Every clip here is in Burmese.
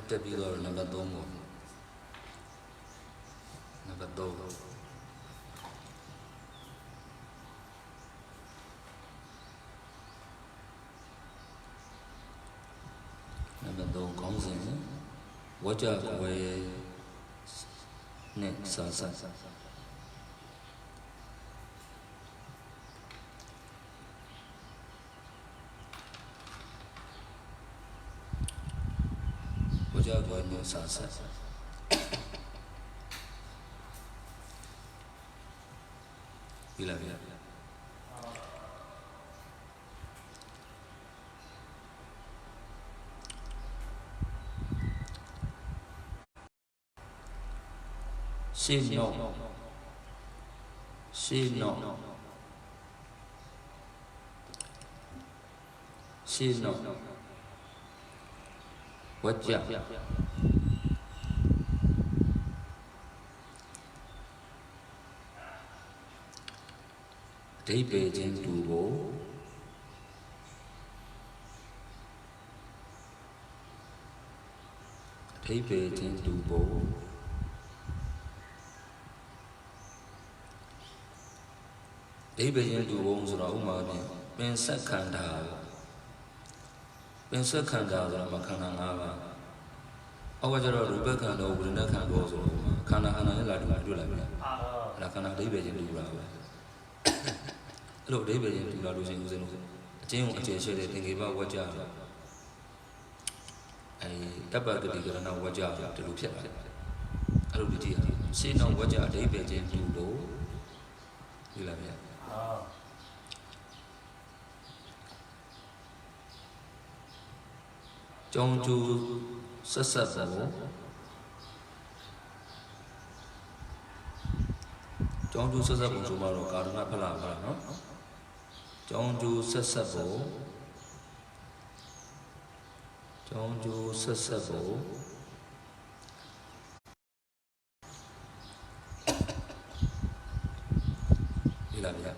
တက်ပြီးတော့နံပါတ်3ပေါ့နံပါတ်3ခေါင်းစဉ်ဝကြကွယ်နဲ့စာဆက်ဝကြကွယ်နဲ့စာဆက်ပြီလားဗျာရှင်းတော့ဝကြအဓိပ္ပာယ်ချင်းတူဖို့အဓိပ္ပာယ်ချင်းတူဖို့အဓိပ္ပာယ်ချင်းတူဖို့ဆိုတော့ဥပမာဖြင့်ပင်ဆက်ခန္ဓာဆိုတာမှာခန္ဓာ၅ပါးအောက်ကကျတော့ရူပခန္ဓာဝိညာဉ်ခန္ဓာဆိုတော့ခန္ဓာနဲ့လာတူတွေ့လိုက်ပြီအဲ့ဒါခန္ဓာအဓိပ္ပာယ်ချင်းတူတာပဲအဲ့လိုအဓိပ္ပာယ်ချင်းတူလာလို့ရှိရင်ဦးဇင်းတို့အကျဉ်းကိုအခြေရှဲတဲ့သင်္ကေပဝကြတော့တပ္ပဂတိကရဏဝကြတော့ဒီလိုဖြစ်လာတယ်အဲ့လိုဒီကြည့်ရှင်းတော့ဝကြအဓိပ္ပာယ်ချင်းတူလို့ဒီလားဗျာကြောင်းကျူဆက်ဆက်ဖို့ကြောင်းကျူဆက်ဆက်ဖို့ဆိုမှတော့ကာရဏဖလားပါနော်ကြောင်းကျူဆက်ဆက်ဖို့ကြောင်းကျူဆက်ဆက်ဖို့ဒီလားဗျာ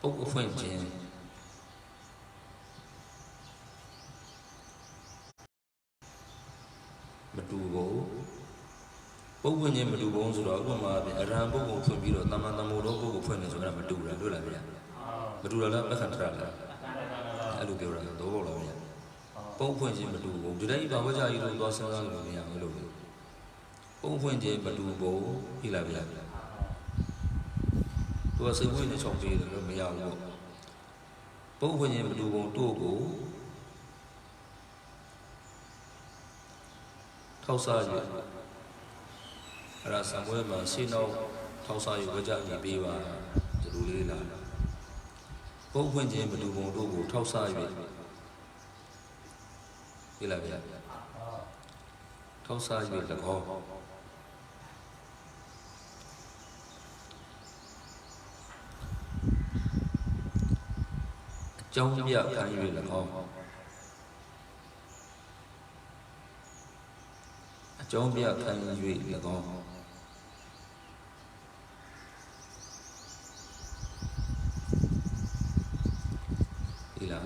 ပုဂ္ဂိုလ်ဖွင့်ခြင်းမတူဘူးပုဂ္ဂိုလ်ချင်းမတူဘူးဆိုတော့ဥပမာအရဟံပုဂ္ဂိုလ်ဖွင့်ပြီးတော့တမန်တမို့တော့ပုဂ္ဂိုလ်ဖွင့်နေဆိုတာမတူတာတွေ့လားဗျာမတူလားပက္ခန္တရလားအဲ့လိုပြောတာတော့ဟုတ်လားဗျာပုဂ္ဂိုလ်ဖွင့်ချင်းမတူဘူးဒီတိုင်းဘာဝကြကြီးလို့သွားစဉ်းစားလို့မရဘူးလို့ပုဂ္ဂိုလ်ဖွင့်ချင်းမတူဘူးဟိလားဗျာသူကစိတ်ဝင်နေချောင်းပေးတယ်လို့မရဘူးပုဂ္ဂိုလ်ဖွင့်ချင်းမတူဘူးတို့ကိုထောက်စားရအဲ့ဒါဆံပွဲမှာရှင်းတော့ထောက်စားရဝကြကြပေးပါဒီလိုလေးလာပုဂ္ဂိုလ်ဖွင့်ချင်းမတူပုံတို့ကိုထောက်စားရပြလာဗျာထောက်စားရ၎င်းအကြောင်းပြခံရ၎င်းကြောင်းပြခံ၍၎င်းဒီလား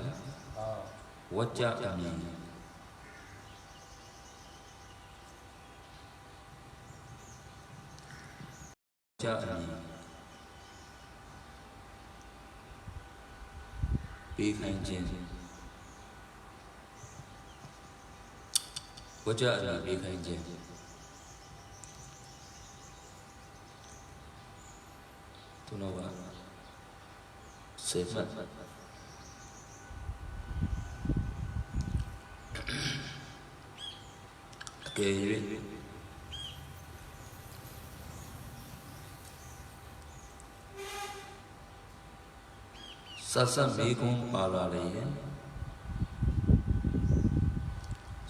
ဝကြအမည်ကြအမည်ပေးခိုင်းခြင်းဝကြအမည်ပေးခိုင်းခြင်းသူတို့ကစေဖတ်အကယ်၍ဆက်ဆက်မေကုန်းပါလာလေ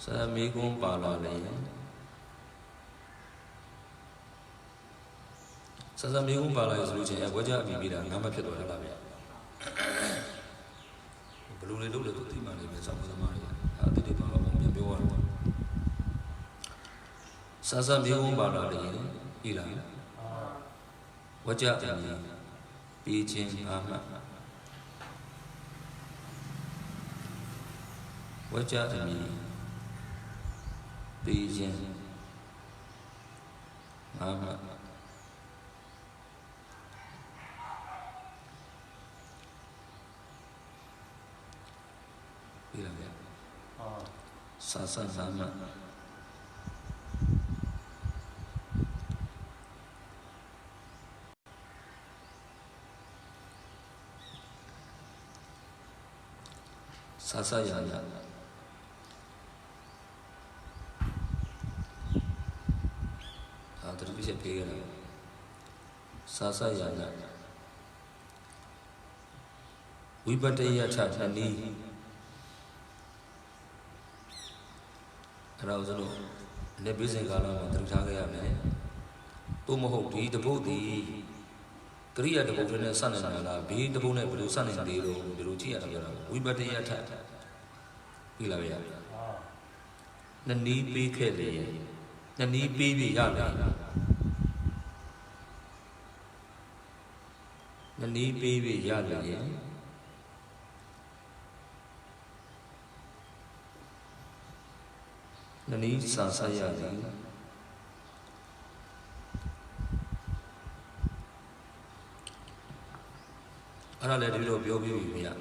ဆက်မေကုန်းပါလာလေဆက်ဆက်မေကုန်းပါလာရဆိုလို့ချင်းဝကြအမိပြီးတာငါမဖြစ်တော့လားဗျာဘလူလေးလို့လည်းသူသိမှလည်းပဲစောင့်သမားတွေအတိတ်တွေပါအောင်ပြန်ပြောရတော့ဆက်ဆက်မေကုန်းပါလာလေဤလားဝကြအမိပြီးချင်းအာမဝကြအမိ Beijing. Mama. Sasa Mama. Sasa Yana. Terus saya pikir, Sasa Yana. Wibadaya Chatani. Arousal. Nebising Gala, Trigaya. Tomohoti, the Bodhi. Korea the Bodhi, Sun and Allah, be the Bone, Sun and Dero, the Rutia. Wibadaya Chat. Ilavia. The knee be Kelly. The knee baby Yala. The knee baby Yala. The knee Sasa Yali. I let you go, Bia.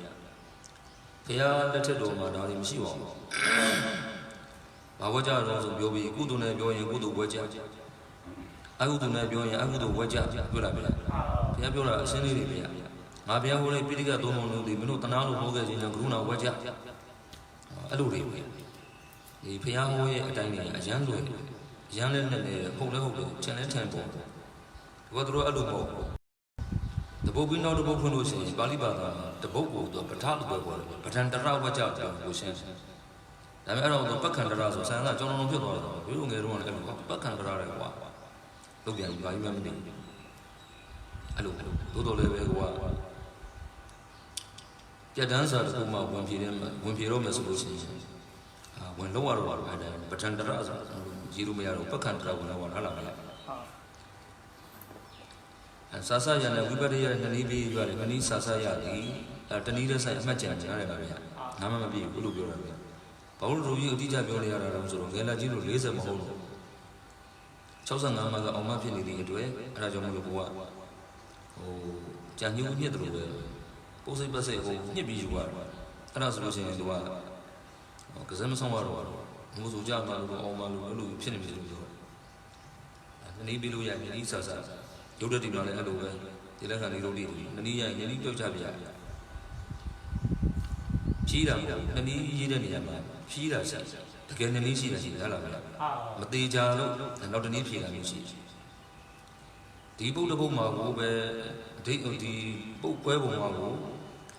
They are lettered over Darim Shiva. Bawaja knows of Yobi, good to know your good Waja. I would know your good Waja, Gulabia. Yabula, Senibia. Mabia will be the Domo, the Minutanano Hogas in a Gruna Waja. Aluri. The Piano a dining, a young way. Young and a Holy Channel Temple. What do Alubo? The boat we know the boat when we say Balibada, the boat, the Patal, Patantara Waja, we say. I don't know the Pacandara, Sana, John Pilo, you don't get one Pacandara. Look at my memory. Hello, Dodo Lewa. Get answer to Puma when Piromas was when lower water and Patandara, Jirumia, Pacandra, when I want Alabama. And Sasa Yana, everybody and Nibi, Gani Sasa Yadi, at the needles I imagine, Nama be Ulu. Paul Ruby, Dija Bionia, Gela Gino, Laser Maholo. Chosen Namaga Omapini into it, Rajamulua. Oh, Janu Hidro. Posey Basse, Nibi you are. And I was losing in the water. Because I'm somewhere. Musuja, Omalu, Pinimi. And Nibilu, and Sasa. You did not let over. The Lagani Rodi, Nania, and Yaniko Javia. Chida, Nani, Yidania. Pira says, the Gananisi is in Alabama. But they jalo and not an Ipila music. The Bodabo Mago, the Bobo Mago,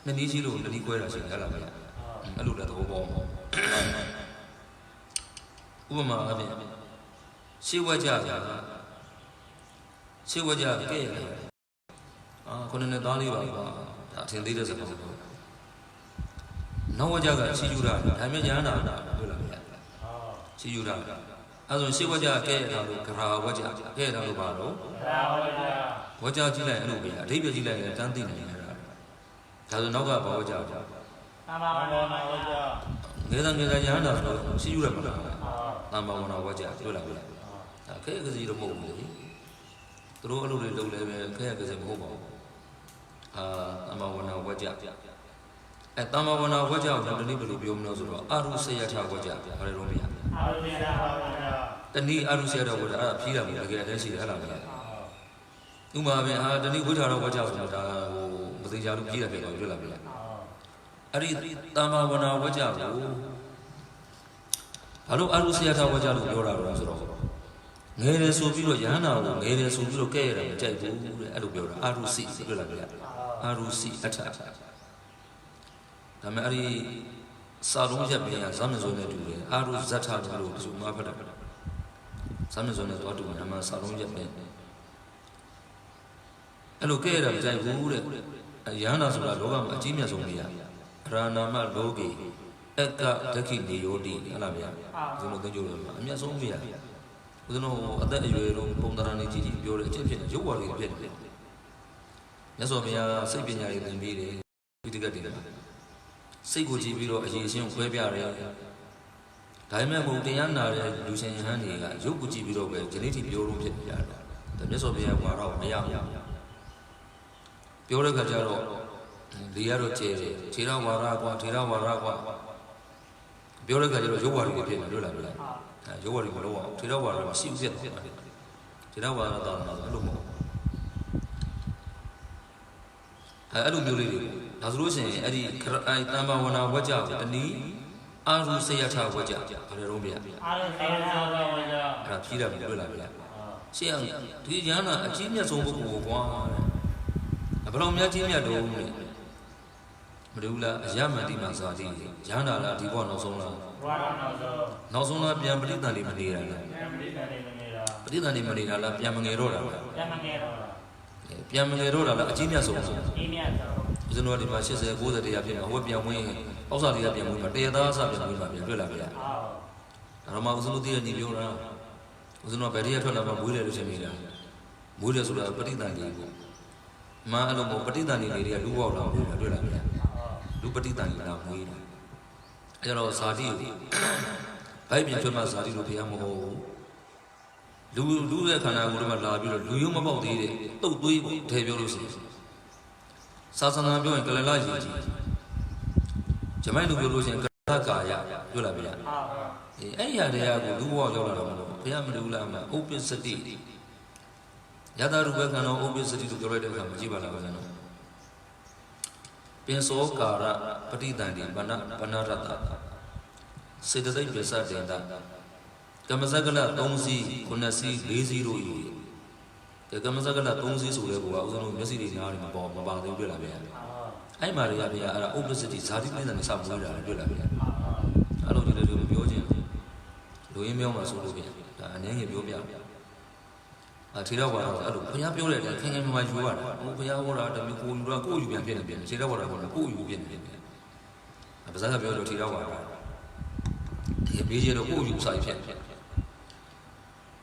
Nanisi, the Niqueras in Alabama. I look at the Obama. Uma, she was Jaga. She was Jaga. Couldn't a Dali, until leaders of the no Jaga, Sijura, Amejana, Sijura. As when she was a gay, Karawaja, gay Alubaro, Waja Gila and Lubia, David Gila and Tantin. Kazunoga Bawaja. Nedan Gayana, Sijura, number one Waja, Yula. Okay, because you don't move. Through a little level, Kayakas and Hobo. Number one Waja. At Tamawana Waja, the Nibu Bionozo, Arusayata Waja, Aromia. The knee Arusada would appear again as she had a Uma, the new Buddha Waja, but the Yarukia Villa. Ari Tamawana Waja. Hello, Arusayata Waja, Dora Rosaro. Nere Subiro Yana, Nere Subiro Kera, Jaibu, Alubera, Arusi, Arusi, attack. Amari Saruja Pia, Samazona to it, Aru Zata to Mavada. Samazona to Nama Saruja Pia. And okay, Jaibu, Yana Logam, Ajimia Zomia, Ranama Logi, Eka Taki Yodi, Alamia, Zunogajura, Amia Zomia. We don't know other you Pondarani, your Egyptian, you are in Pit. Yazomia, Sabina in Vidi, with the Gadina. Siguji Viro, Asian Quebia, ဒါပေမဲ့ဘုံတရားနာတဲ့လူရှင်ဟန်းတွေကရုပ်ကိုကြည့်ပြီးတော့ပဲဒီနေ့ထိပြောလို့ဖြစ်နေကြတာဒါမြတ်စွာဘုရားဝါတော့မရဘူးပြောတဲ့ခါကျတော့လေကတော့ကျဲတယ်ထေရဝါဒကွာထေရဝါဒကွာပြောတဲ့ခါကျတော့ရုပ်ဝါဒီဖြစ်နေလို့လားဗျာရုပ်ဝါဒီမလို့အောင်ထေရဝါဒမရှိဘူးဖြစ်တယ်ထေရဝါဒတော့အဲ့လိုမဟုတ်အဲ့လိုမျိုးလေးတွေဒါဆိုလို့ရှိရင်အဲ့ဒီတမ္ပဝနာဝကြတနည်းအာရုစယထဝကြဘယ်လိုလုပ်မလဲအာရုစယထဝကြအဲ့ဒါဖြီးတယ်ပြောလာပြီလားရှင်းအောင်ဒီဉာဏ်ကအကြီးမြတ်ဆုံးပုဂ္ဂိုလ်ကိုကွာတဲ့ဘယ်လိုများကြီးမြတ်တော့မလဲမလို့လားအယမတိမှာစာတိဉာဏ်လားဒီဘောနောက်ဆုံးလားဘဝနောက်ဆုံးလားပြန်ပဋိသန္ဓေမနေတာလားပြန်ပဋိသန္ဓေမနေတာပဋိသန္ဓေမနေတာလားပြန်မငယ်တော့တာလားပြန်မငယ်တော့တာပြန်မငယ်တော့တာလားအကြီးမြတ်ဆုံးအကြီးမြတ်ဆုံးဦးဇင်းတို့ဒီမှာ80 90တရားဖြစ်မှာဟိုပြန်ဝင်အောက်စာတွေကပြန်ဝင်မှာတရားသားအစပြန်ဝင်မှာပြန်တွေ့လာပြီလားဒါမှမဟုတ်ဦးဇင်းတို့တည်းညီပြောတာဦးဇင်းတို့ဗတရားထွက်လာမှမွေးတယ်လို့ထင်မိတာမွေးတယ်ဆိုတာပဋိသန္ဓေကိုမာအဲ့လိုပဋိသန္ဓေတွေကလူပေါက်လာမွေးမှာတွေ့လာပြီလားလူပဋိသန္ဓေလားမွေးတယ်အဲ့တော့ဇာတိကိုဘိုက်ပြန်ထွက်မှဇာတိလို့ဖျားမဟုတ်လူရဲ့ခန္ဓာကိုယ်တွေမှာလာပြီးတော့လူရုံမပေါက်သေးတဲ့တုတ်သွေးကိုထည့်ပြောလို့ရှိရင်စာစနာပြောရင်ကလလရည်ကြီးဂျမိုင်းလူပြောလို့ရှိရင်ကလကာယပြောလာပြီလားအဲ့ရတရားကိုလူဘဝရောက်လာတော့မလို့ဘုရားမလူလာမှာဥပ္ပစ္စတိယတရူပခန္ဓာဥပ္ပစ္စတိလို့ပြောလိုက်တဲ့အခါမကြည့်ပါလားဗျာနော်ပင်စောကာရပဋိသန္ဓေပဏရတ္တစေတသိက်ပစ္စတေတကမ္မစကလ3စီး9စီး4စီးတို့ယူကမ္မစကလ3စီးဆိုတဲ့ဘုရားဥစဉ်တို့မျက်စိတွေနားတွေမပေါ်မပါသေးတွေ့လာဗျာအဲ့မှာတွေကဗျာအဲ့ဒါဥပ္ပစ္စတိဇာတိပဋိသန္ဓေစမွေးတာတွေ့လာဗျာအဲ့လိုကြီးလည်းပြောခြင်းလူရင်းမြောင်းမှာဆိုလို့ဗျာဒါအနေငယ်ပြောပြထေရဝါဒအဲ့လိုဘုရားပြောတဲ့အတိုင်းခင်ခင်မမယူရတာဟိုဘုရားဟောတာတမျိုးကိုယူတာကိုယူပြန်ဖြစ်နေပြန်ထေရဝါဒကတော့ကိုယူဖြစ်နေပြန်ဗဇာကပြောလို့ထေရဝါဒဒီပေးခြင်းတော့ကိုယူစာဖြစ်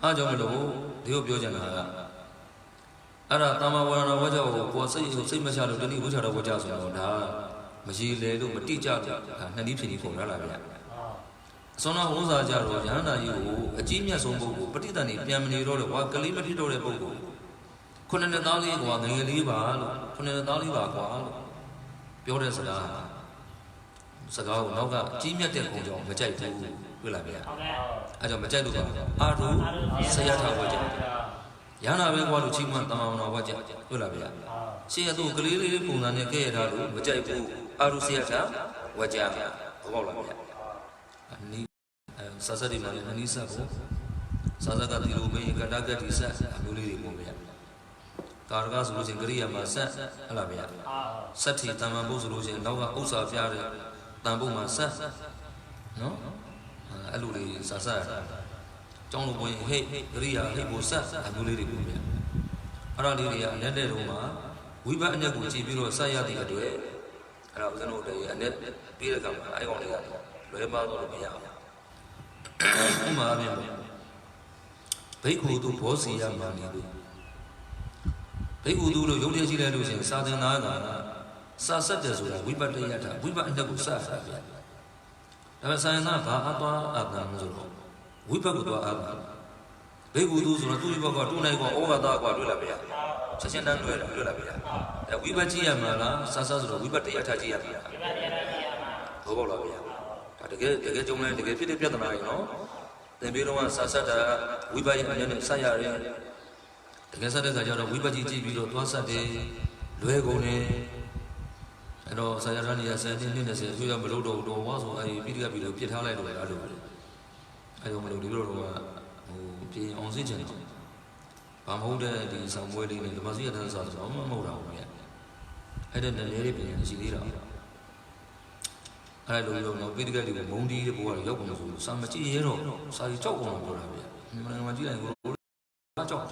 အားကြောင့်မလို့ဒီကိုပြောချင်တာကအဲ့ဒါတမ္မာဝါဒဝါကြကိုကိုစိတ်မချလို့တနည်းဝိချတော်ဝါကြဆိုတော့ဒါမရှိလေလို့မတိကြဘူးဒါနှစ်နည်းဖြစ်နေပုံရလာဗျာအစွမ်းတော်ဝန်စားကြတော့ရဟန္တာကြီးကိုအကြီးမြတ်ဆုံးပုဂ္ဂိုလ်ပဋိသန္ဓေပြန်မနေတော့တဲ့ကွာကလေးမဖြစ်တော့တဲ့ပုဂ္ဂိုလ်ခုနှစ်နှစ်သားလေးကွာငယ်ငယ်လေးပါလို့ခုနှစ်နှစ်သားလေးပါကွာလို့ပြောတဲ့စကားကိုနောက်ကကြီးမြတ်တဲ့ခုံကြောင့်မကြိုက်ဘူးတွေ့လာဗျာအဲကြောင့်မကြိုက်လို့ပါအာရုဆယထဝကြရဟန္တာပဲကွာလို့ချိန်မှတမန်တော်ဝကြတွေ့လာဗျာရှေ့ကသူ့ကလေးလေးပုံစံနဲ့ကဲရထားလို့မကြိုက်ဘူးအာရုဆယထဝကြဘောက်လာဗျာအနိစာစတိမှာလည်းအနိစ္စကိုစာစကတိလိုမင်းကတ္တကတိဆက်အမျိုးလေးတွေပုံဗျာကာရကဆိုလို့ချင်းကရိယာမှာဆက်ဟလာဗျာစတ္ထိတမ္မဘုဆိုလို့ချင်းနောက်ကဥစ္စာပြတဲ့တန်ဖို့မှာဆက်နော်အဲ့လိုလေးစာဆက်ကျောင်းလိုဝင်ဟိတ်ကရိယာဟိတ်ကိုဆက်အမျိုးလေးတွေပုံဗျာအဲ့ဒါလေးတွေကအနဲ့တဲ့တုန်းမှာဝိဘအညက်ကိုကြည့်ပြီးတော့ဆက်ရတဲ့အတွက်အဲ့ဒါဦးဇင်းတို့တည်းအနဲ့ပြီးတဲ့ကံမှာအဲ့ကောင်လေးကလွဲပါတော့လို့မရဘူးဥမာအပြင်ဘိက္ခုသူဘောစီယမာနီလို့ဘိက္ခုသူလို့ရုပ်တည်းရှိလိုက်လို့ရှင်စာသင်သားကစာဆက်တယ်ဆိုတာဝိပတ္တယထဝိပအနှစ်ကိုစတာဗျာဒါပေမဲ့စာသင်သားဘာအသွားအတန်ဆိုတော့ဝိပတ်ကိုသွားအတန်ဘိက္ခုသူဆိုတော့သူ့ဘက်ကတူနိုင်ကွာဩဃတာကွာတွေ့လာဗျာချက်ချင်းတန်းတွေ့လာဗျာအဲဝိပတ်ကြည့်ရမှာလားစာဆက်ဆိုတော့ဝိပတ္တယထကြည့်ရမှာဘောပေါက်လာဗျာတကယ်ကြုံလဲတကယ်ဖြစ်တဲ့ပြဿနာကြီးနော်သင်ပြီးတော့ဆာဆက်တာဝိပဿနာနဲ့ဆက်ရတယ်တကယ်ဆက်တဲ့ခါကျတော့ဝိပဿနာကြည့်ပြီးတော့သွားဆက်တယ်လွဲကုန်တယ်အဲ့တော့ဆရာရဏီရဆယ်နှစ်20ဆွေးရမလို့တော့ဝါဆိုအဲ့ပိဋကပြီးတော့ပြစ်ထားလိုက်တော့အဲ့လိုအဲ့တော့မလို့ဒီလိုတော့ဟိုပြင်အောင်စစ်ချင်တယ်ဘာမဟုတ်တဲ့ဒီဆောင်ပွဲလေးနဲ့ဓမ္မစီရတဲ့ဆိုတော့မဟုတ်တာဘူးဗျအဲ့တဲ့နယ်လေးပြင်ရှိသေးတာအဲ့လိုမျိုးတော့ပိဋကတိကမုံတီးတဲ့ဘဝရောက်ကုန်လို့ဆိုစာမကြည့်ရတော့စာကြီးကြောက်ကုန်လို့ပြောတာဗျမကြည့်လိုက်ကိုကြောက်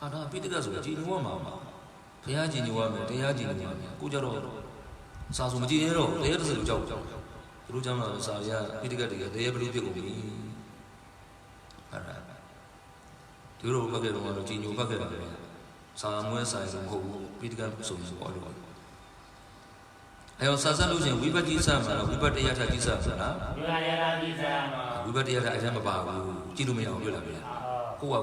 အာဒါပိဋကဆိုကြည်ညိုမှာပါဘုရားကြည်ညိုရမယ်တရားကြည်ညိုရမယ်ကိုကြတော့စာဆိုမကြည့်ရတော့တရားတစ်စလို့ကြောက်သူတို့ကြောင့်တော့စာရပိဋကတိကတရားဘလို့ဖြစ်ကုန်ပြီအဲ့ဒါဒီလိုဘက်ကတော့ကြည်ညိုဘက်ကလည်းစာမွဲဆိုင်လို့မဟုတ်ဘူးပိဋကဆိုရင်ပေါ့လို့အဲ့တော့စာဆက်လို့ရှိရင်ဝိပဿနာမှာဝိပတ္တယထကြီးစားဆိုတာဝိပတ္တယထကြီးစားမှာ ဝိပဿနာအရင်မပါဘူးကြည့်လို့မရအောင်ပြောလာပြီကိုက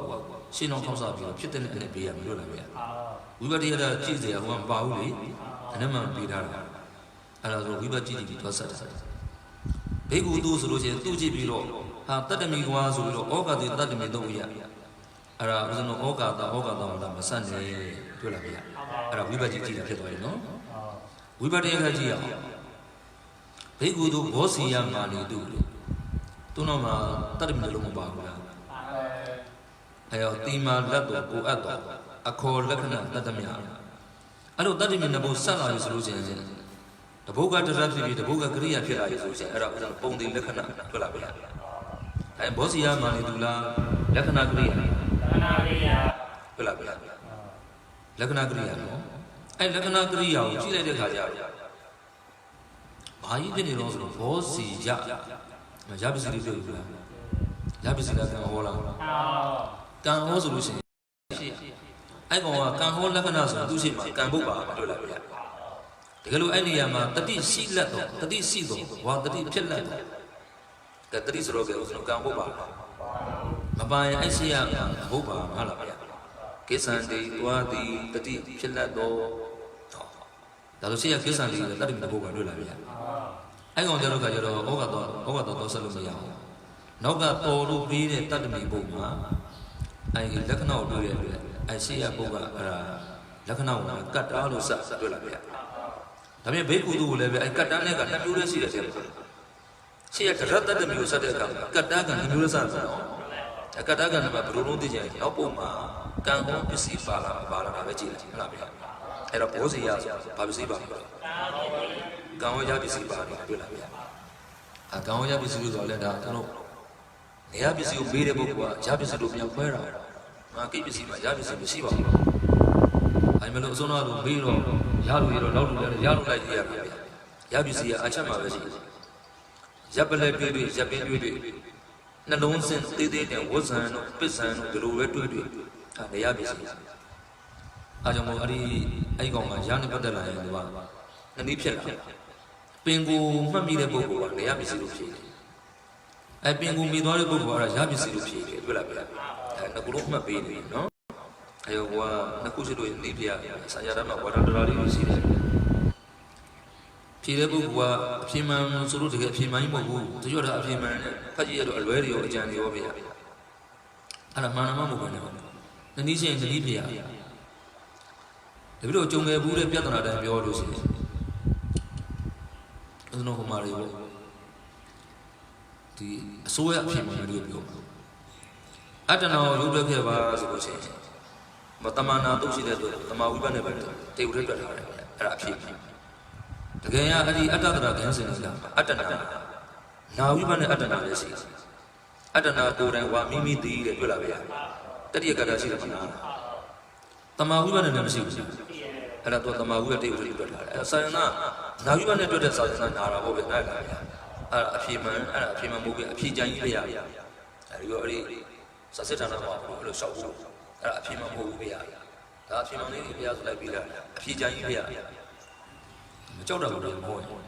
ရှင်းအောင်ထောက်စားပြီးတော့ဖြစ်တဲ့နဲ့ပေးရမလို့လာပြီဝိပဿနာကြည့်စရာဟိုကမပါဘူးလေအဲ့မှပေးထားတာအဲ့ဒါဆိုဝိပဿနာကြည့်ပြီးသွားဆက်တယ်ဘေကုသူဆိုလို့ရှိရင်သူ့ကြည့်ပြီးတော့ဟာတတ္တမီကွာဆိုပြီးတော့ဩဃတိတတ္တမီတော့ရအဲ့ဒါဦးဇင်းတို့ဩဃတာမဆန့်နေတွေ့လာပြီအဲ့ဒါဝိပဿနာကြည့်တာဖြစ်သွားပြီနော်ဝိပဿနာကြည့်ရအောင်ဘေကုသူဘောစီယမာနီတုသူတို့မှာတတ္တမီလုံးမပါဘူးလားအဲ့တော့တီမာလက်တော်ကိုအပ်တော်အခေါ်လက္ခဏာတတ္တမြအဲ့လိုတတ္တမီနှစ်ပုဒ်ဆက်လာပြီဆိုလို့ရှိရင်တပုတ်ကတရဖြစ်ပြီးတပုတ်ကကရိယာဖြစ်လာပြီဆိုရင်အဲ့ဒါပုံသင်လက္ခဏာထွက်လာပြီအဲ့ဘောစီယမာနီတုလားလက္ခဏာကရိယာထွက်လာပြီလက္ခဏာကရိယာနော်အဲ့လက္ခဏာကရိယာကိုကြည့်လိုက်တဲ့အခါကျဘာကြီးဖြစ်နေတော့ဆိုတော့ဘောစီယရပစ္စည်းတွေပြောယူလားရပစ္စည်းလားကံဟောလားကံဟောဆိုလို့ရှိရင်အဲ့ကောင်ကကံဟောလက္ခဏာဆိုသူရှိမှာကံပုတ်ပါတွေ့လာပြီတကယ်လို့အဲ့နေရာမှာတတိရှိလက်တော့တတိရှိတော့ဝါတတိဖြစ်လက်တော့ကတတိဆိုတော့ကဲဆိုတော့ကံပုတ်ပါမပိုင်အဲ့ရှိရဘုတ်ပါမဟုတ်လားဗျာကိစ္ဆန်တေတွားသည်တတိဖြစ်လက်တော့ဒါလို့ရှိရကိစ္ဆန်တေတတိမဘုတ်ပါတွေ့လာဗျာအဲ့ကောင်ကျတော့ဩဃတော့ဆက်လို့မရအောင်နောက်ကတော်လို့ပြီးတဲ့တတ္တမီဘုတ်မှာအဲ့လက္ခဏာကိုတွေ့ရတဲ့အဲ့ရှိရဘုတ်ကအဲ့ဒါလက္ခဏာကိုကတ်တာလို့စတွေ့လာဗျာဒါပြင်ဘေကုတုကိုလည်းပဲအဲ့ကတ်တာနဲ့ကနှစ်မျိုးလေးရှိတယ်တဲ့ရှိရတရတ္တမျိုးဆက်တဲ့အခါကတ်တာကနှစ်မျိုးလေးစတယ်နော်အကတ်တာကလည်းဘယ်လိုလုံးသိကြရင်နောက်ပုံမှာကံဟောပစ္စည်းပါလာတာပဲကြည့်လိုက်ဟုတ်လားဗျာအဲ့တော့ဘောစီရဆိုဘာပစ္စည်းပါလဲကံဟောရပစ္စည်းပါတယ်တွေ့လားဗျာကံဟောရပစ္စည်းလို့ဆိုတော့လည်းဒါကျွန်တော်နေရပစ္စည်းကိုပေးတဲ့ပုဂ္ဂိုလ်ကရပစ္စည်းလို့ပြန်ခွဲတာကိပစ္စည်းမှာရပစ္စည်းမရှိပါဘူးအဲ့မလို့အစုံတော်တို့မေးတော့ရလို့ရတော့နောက်လို့လည်းရလို့လိုက်ရပါဗျာရပစ္စည်းကအချက်မှာပဲရှိရပ်ပလဲတွေ့ရပ်ပင်းတွေ့နှလုံးစင်သေးသေးတဲ့ဝဇ္ဇံတို့ပစ္ဆံတို့ဒီလိုပဲတွေ့နေရပစ္စည်းအားကြောင့်မို့အဲ့ကောင်ကရနဲ့ပတ်သက်လာရင်ဒီမှာနှစ်နည်းဖြစ်လာပင်ကိုမှတ်မိတဲ့ပုဂ္ဂိုလ်ကနေရပစ္စည်းလို့ဖြစ်တယ်အဲ့ပင်ကိုမိသွားတဲ့ပုဂ္ဂိုလ်ကရပစ္စည်းလို့ဖြစ်တယ်တွေ့လားဗျာအဲ့ငါတို့မှတ်ပေးနေနော်အဲ့ရောကနှစ်ခုရှိလို့နေပြဆရာတော်မှာဝါဒတော်လေးရှိတယ်ဖြေတဲ့ပုဂ္ဂိုလ်ကအဖြေမှန်ဆိုလို့တကယ်အဖြေမှန်ကြီးမဟုတ်ဘူးတချို့ကအဖြေမှန်နဲ့ဖတ်ကြည့်ရတော့အလွဲတွေရောအကြံတွေရောဗျာအဲ့ဒါမှန်မှမဟုတ်ဘူးနော်နည်းချင်းနည်းပြဒါပြီးတော့ကြုံခဲ့ဘူးတဲ့ပြဿနာတိုင်းပြောလို့ရှိရင်အဲ့တော့ဟိုမှာတွေပေါ့ဒီအစိုးရအဖြစ်မှန်လို့ပြောအတ္တနာကိုရုပ်တွက်ခဲ့ပါဆိုလို့ရှိရင်မတမနာတုတ်ရှိတဲ့အတွက်တမဝိပဿနာပဲတေဝရတွက်ထားတယ်အဲ့ဒါအဖြစ်တကယ်ရအဲ့ဒီအတ္တတရာခန်းစင်ကအတ္တနာနာဝိပဿနာအတ္တနာလည်းရှိအတ္တနာကိုယ်တိုင်ဝါမိမိတည်တဲ့တွေ့လာဗျာတတိယကတာရှိတယ်မနာတမဝိပဿနာလည်းမရှိဘူးအဲ့ဒါတော့တမဝိပဿနာတေဝရတွက်ထားတယ်အဲ့ဆာယနာနာဝိပဿနာတွက်တဲ့ဆာယနာနာတာပေါ့ဗျာအဲ့ဒါဗျာအဲ့ဒါအဖြေမှန်မဟုတ်ဘူးအဖြေကြိုင်ကြီးပြရအဲ့ဒီတော့အဲ့ဒီစစစ်ဌာနမှာဘယ်လိုလျှောက်ဖို့အဲ့ဒါအဖြေမှမဟုတ်ဘူးဗျာဒါအဖြေမှလေးပြရဆိုလိုက်ပြီးလားအဖြေကြိုင်ကြီးပြရမကြောက်တော့ဘူးမဟုတ်ဘူး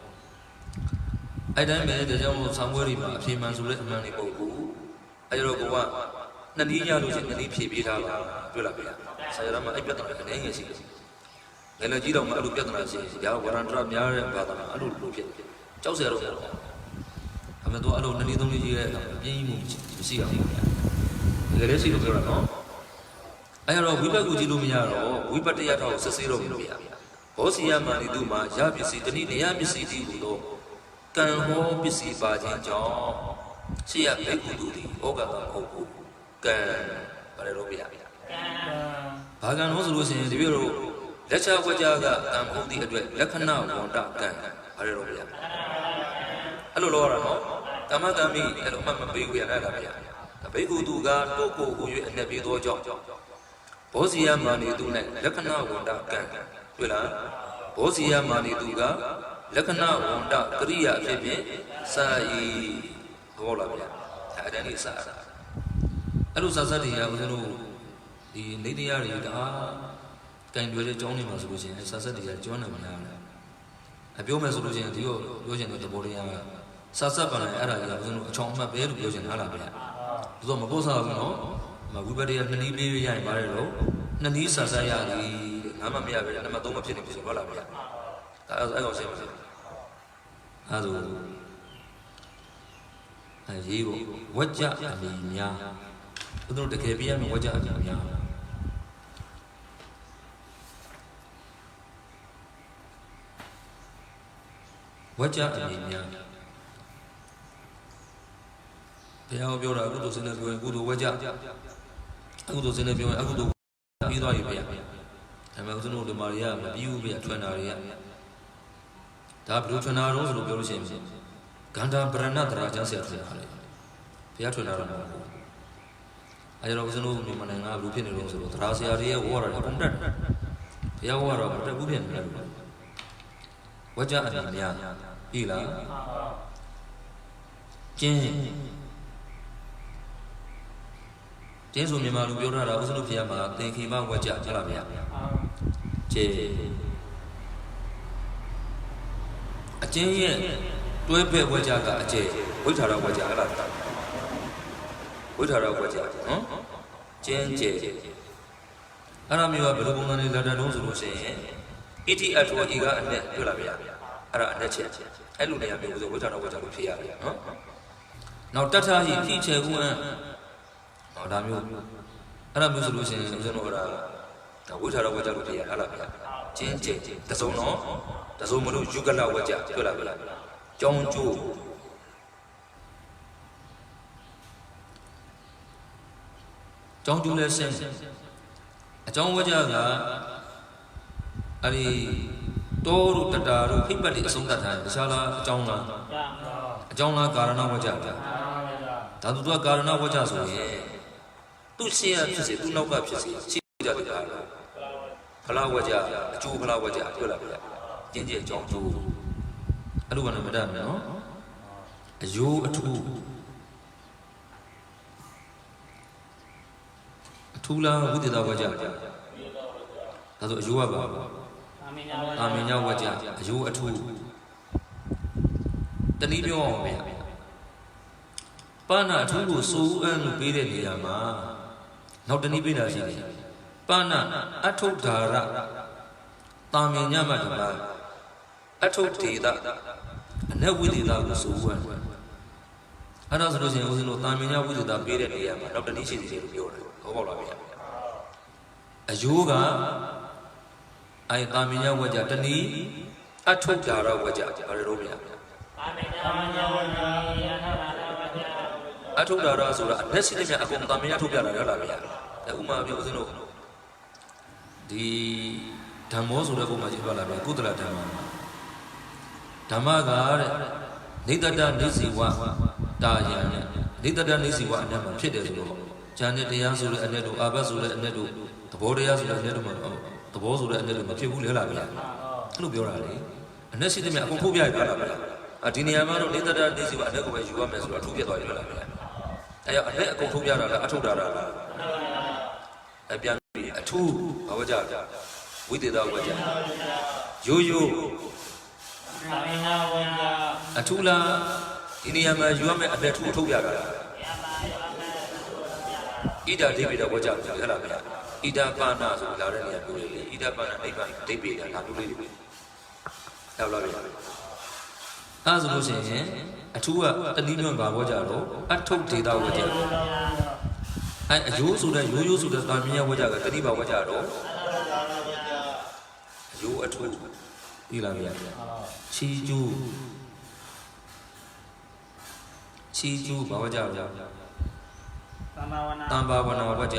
အဲ့တိုင်းပဲဒါကြောင့်မို့ဆောင်းပွဲတွေမှာအဖြေမှန်ဆိုတဲ့အမှန်တွေပုတ်ဘူးအဲ့တော့ကိုကနှစ်နည်းရလို့ရှိရင်နှစ်နည်းဖြေပေးထားပါတွေ့လားဗျာဆရာတော်မှာအဲ့ပြဿနာအနေငယ်ရှိတယ်ငယ်လည်းကြီးတော့မှအဲ့လိုပြဿနာရှိရာဝရန္တရများတဲ့ဘာသာမှာအဲ့လိုဖြစ်ကြောက်စရာတော့အမေတို့အဲ့လိုနှစ်နည်းသုံးနည်းကြီးရဲ့ပြင်းကြီးမှုမရှိအောင်ဗျာတကယ်လည်းရှိလို့ပြောတာနော်အဲ့တော့ဝိပဿနာကိုကြည့်လို့မရတော့ဝိပဿနာထောက်ဆက်စေးတော့ဘူးဗျာဘောစီယမာနီတုမှာရပစ္စည်းတနည်းနေရပစ္စည်းတည်းဟူသောကံဟောပစ္စည်းပါခြင်းကြောင့်ရှိရဘေကုတုသည်ဩဃတာမဟုတ်ဘူးကံဘာလဲတော့ဗျာဘာကံလို့ဆိုလို့ရှိရင်ဒီပြတော့လက်ချဝကြကကံမဟုတ်သည့်အတွက်လက္ခဏာဝန္တကံဘာလဲတော့ဗျာအဲ့လိုလောရတာနော်ကမ္မကံမိအဲ့လိုမှမပေးဘူးရတာဗျာဘေကုတုကတုတ်ကိုဟူ၍အနှက်ပြေသောကြောင့်ဘောဇီယမာနီတု၌လက္ခဏာဝန္တကံတွေ့လားဘောဇီယမာနီတုကလက္ခဏာဝန္တကရိယာအဖြစ်ဖြင့်စာဤဟောလာဗျာအဲ့ဒါနေစာအဲ့လိုစာစတွေရဦးဇင်းတို့ဒီနေတရားတွေဒါကံတွေ့တဲ့ကြောင်းတွေမှာဆိုလို့ရှိရင်စာစတွေရကျွမ်းနေမှာလားအပြောမယ်ဆိုလို့ရှိရင်ဒီကိုပြောချင်တဲ့သဘောတရားက Sasa pana era ya uzun chong ma be lu chen hala bya zo ma ko sa bu no ma bu ba de nani be ya ba re lo nani sasa ya li na ma me ya be na ma 3 ma phit ni bu so hola bya ai ko se ma a zo a yi bo wajja ami nya uzun de ke biya mi wajja ami nya wajja ami nyaဘုရားပြောတာအကုသိုလ်စင်တဲ့ပြောရင်ကုသိုလ်ဝကြအကုသိုလ်စင်တဲ့ပြောရင်အကုသိုလ်ပြီးသွားပြီဗျာဒါပေမဲ့ဦးဇင်းတို့ဒီမာရီကမပြီးဘူးဗျာထွန်းတာတွေကဒါဘယ်လိုထွန်းတာတော့ဆိုလို့ပြောလို့ရှိရင်ဂန္ဓာပရဏတရာကျမ်းဆရာထွန်းတာလေဘုရားထွန်းတာတော့မဟုတ်ဘူးအဲဒါတော့ဦးဇင်းတို့မြန်မာနိုင်ငံကဘယ်လိုဖြစ်နေလို့ဆိုတော့တရာဆရာတွေရဲ့ဝါရအကုန်တက်ဘုရားဝါရမတက်ဘူးဖြစ်နေတယ်ဝကြအမြင်များပြီလားကျင်းကျင်းဆိုမြန်မာလူပြောထားတာဦးဇင်းတို့ဖျားမှာသင်္ခေမဝကြကြလားဗျာကျဲအကျင်းရဲ့တွဲဖက်ဝကြကအကျဲဝိထာရဝကြဟလားဝိထာရဝကြနော်ကျင်းကျဲအဲ့ဒါမျိုးကဘယ်လိုပုံစံနဲ့လာတာလုံးဆိုလို့ရှိရင်ဣတိအထောဤကအနဲ့ပြောလာဗျာအဲ့ဒါအနဲ့ချက်အဲ့လိုနေရာမျိုးဆိုဝိထာရဝကြလို့ဖြစ်ရတယ်နော်နောက်တထဟိဖိချေကုံဒါမျိုးအဲ့ဒါမျိုးဆိုလို့ရှိရင်ဦးဇင်းတို့ကဒါဝိထာရဝကြလို့ပြရဟာလားဗျာကျင်းကျင်းတစုံတော့တစုံမလို့ယုဂလဝကြပြောလာဗျာကြောင်းကျိုးကြောင်းကျိုးလဲဆင်းအကြောင်းဝကြကအဲ့ဒီတောတို့တတာတို့ဖိပတ်တွေအဆုံးသတ်ထားတယ်တခြားလားအကြောင်းလားအကြောင်းလားကာရဏဝကြဗျာဒါသူကကာရဏဝကြဆိုရင်သူ့ရှင်းရဖြစ်စေသူ့နောက်ကဖြစ်စေရှိကြတယ်လားဖလားဝကြအကျိုးဖလားဝကြပြောလာပြကျင်းကျင်းအကြောင်းကျိုးအဲ့လိုကလည်းမတတ်မယ်နော်အယိုးအထူးလားဝိသေသဝကြဒါဆိုအယိုးကပါအာမင်ညဝကြအယိုးအထူးတနည်းပြောအောင်ဗျာပါဏအထူးကိုစိုးအန်းလို့ပေးတဲ့နေရာမှာနောက်တနည်းပေးတာရှိတယ်ပါဏအထုဓာရတာမင်ညမတပါအထုဒေသအနက်ဝိသေသကိုစိုးအန်းအဲ့ဒါဆိုလို့ရှိရင်ဦးဇင်းတို့တာမင်ညဝိသေသပေးတဲ့နေရာမှာနောက်တနည်းရှိသေးတယ်လို့ပြောတယ်ဟုတ်ပါလားဗျာအယိုးကအဲ့တာမင်ညဝကြတနည်းအထုဓာရဝကြဘာလို့ဗျာအထုဒါရဆိုတာအလက်ရှိတဲ့မြတ်အကုန်တာမင်ရထုတ်ပြတာရလားဗျာဥမာပြောဦးဇင်းတို့ဒီဓမ္မောဆိုတဲ့ပုံမှာကြည့်ပါလားဗျာကုသလဓမ္မဓမ္မကတဲ့နေတ္တနေစီဝတာယံနေတ္တနေစီဝအနက်မှာဖြစ်တယ်ဆိုတော့ဉာဏ်နဲ့တရားဆိုတဲ့အနက်တို့အာဘတ်ဆိုတဲ့အနက်တို့သဘောတရားဆိုတဲ့အနက်တို့မှာသဘောဆိုတဲ့အနက်တို့မဖြစ်ဘူးလေလားဗျာအဲ့လိုပြောတာလေအနက်ရှိတဲ့မြတ်အကုန်ထုတ်ပြရတာလားဗျာဒီနေရာမှာတော့နေတ္တနေစီဝအနက်ကိုပဲယူရမယ်ဆိုတော့ထုတ်ပြသွားရလားဗျာအဲ့ရအနဲ့အကုန်ထုတ်ပြတာလားအထုတ်တာလားအပြန်ပြီးအထူးဘာဝကြဝိသေသဝကြရိုးရိုးအထူးလားဒီနေရာမှာယူရမယ့်အနဲ့ထူးထုတ်ပြတာလားဣဒာဒိဗေဒဝကြဆိုရလားဗျာဣဒာပါဏဆိုလာတဲ့နေရာမျိုးလေးဣဒာပါဏနိဗ္ဗာန်ဒိဗေဒဒါမျိုးလေးတွေဟုတ်လားဗျာအဲ့ဆိုလို့ရှိရင်အထူးကတနည်းမျိုးဘာဝကြတော့အထုဒေသဝကြအဲ့အယိုးဆိုတဲ့ရိုးဆိုတဲ့တာမင်ညဝကြကတတိဘာဝကြတော့အယိုးအထူးပြီလားဗျာချီကျူးဘာဝကြတော့တမ္ဘာဝနာဝကြ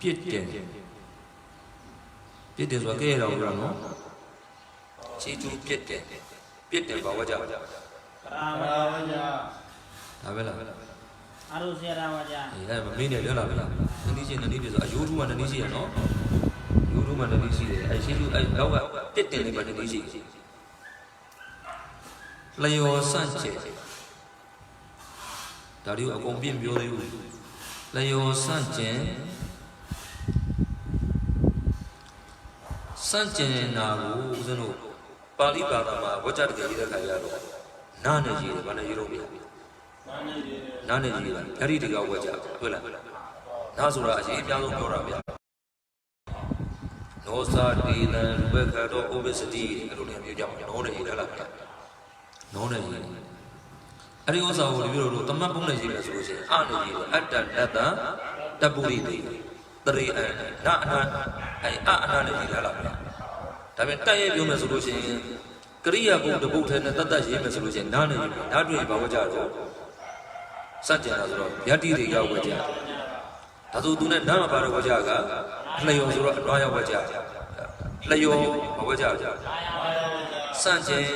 ပြစ်တယ်ဆိုကြဲတော့ပြောနော်ချီကျူးပြစ်တယ်ဘာဝကြဒါပဲလားအရုစေရာဝကြအဲ့မင်းနဲ့ပြောလာပြီလားနည်းချင်းနည်းပြဆိုအယိုးထူးမှနည်းရှိရနော်ယိုးထူးမှနည်းရှိတယ်အဲ့ရှိသူအဲ့နောက်ကပြစ်တင်လေးမှနည်းရှိလျော်ဆန့်ကျင်ဒါတွေကိုအကုန်ပြင်းပြောသေးဘူးလျော်ဆန့်ကျင်နာကိုဦးဇင်းတို့ပါဠိဘာသာမှာဝကြတကယ်ရေးတဲ့ခါကျတော့ Nanaji, one of Europe. Nanaji, Harry to go watch out. Nazura, Yellow Gorabia. No sardine, Rebecca, obesity, no name. I also will the Mapunaji resolution. At that, Tabuli, the Nana resolution. Korea book the boat and the Tatashi resolution. Nana, Nadri Bawajaro. Such as Yati the Yawaja. Tatu do not know about Wajaga. Play your Royal Wajaga. Play your Wajaga. Sanchez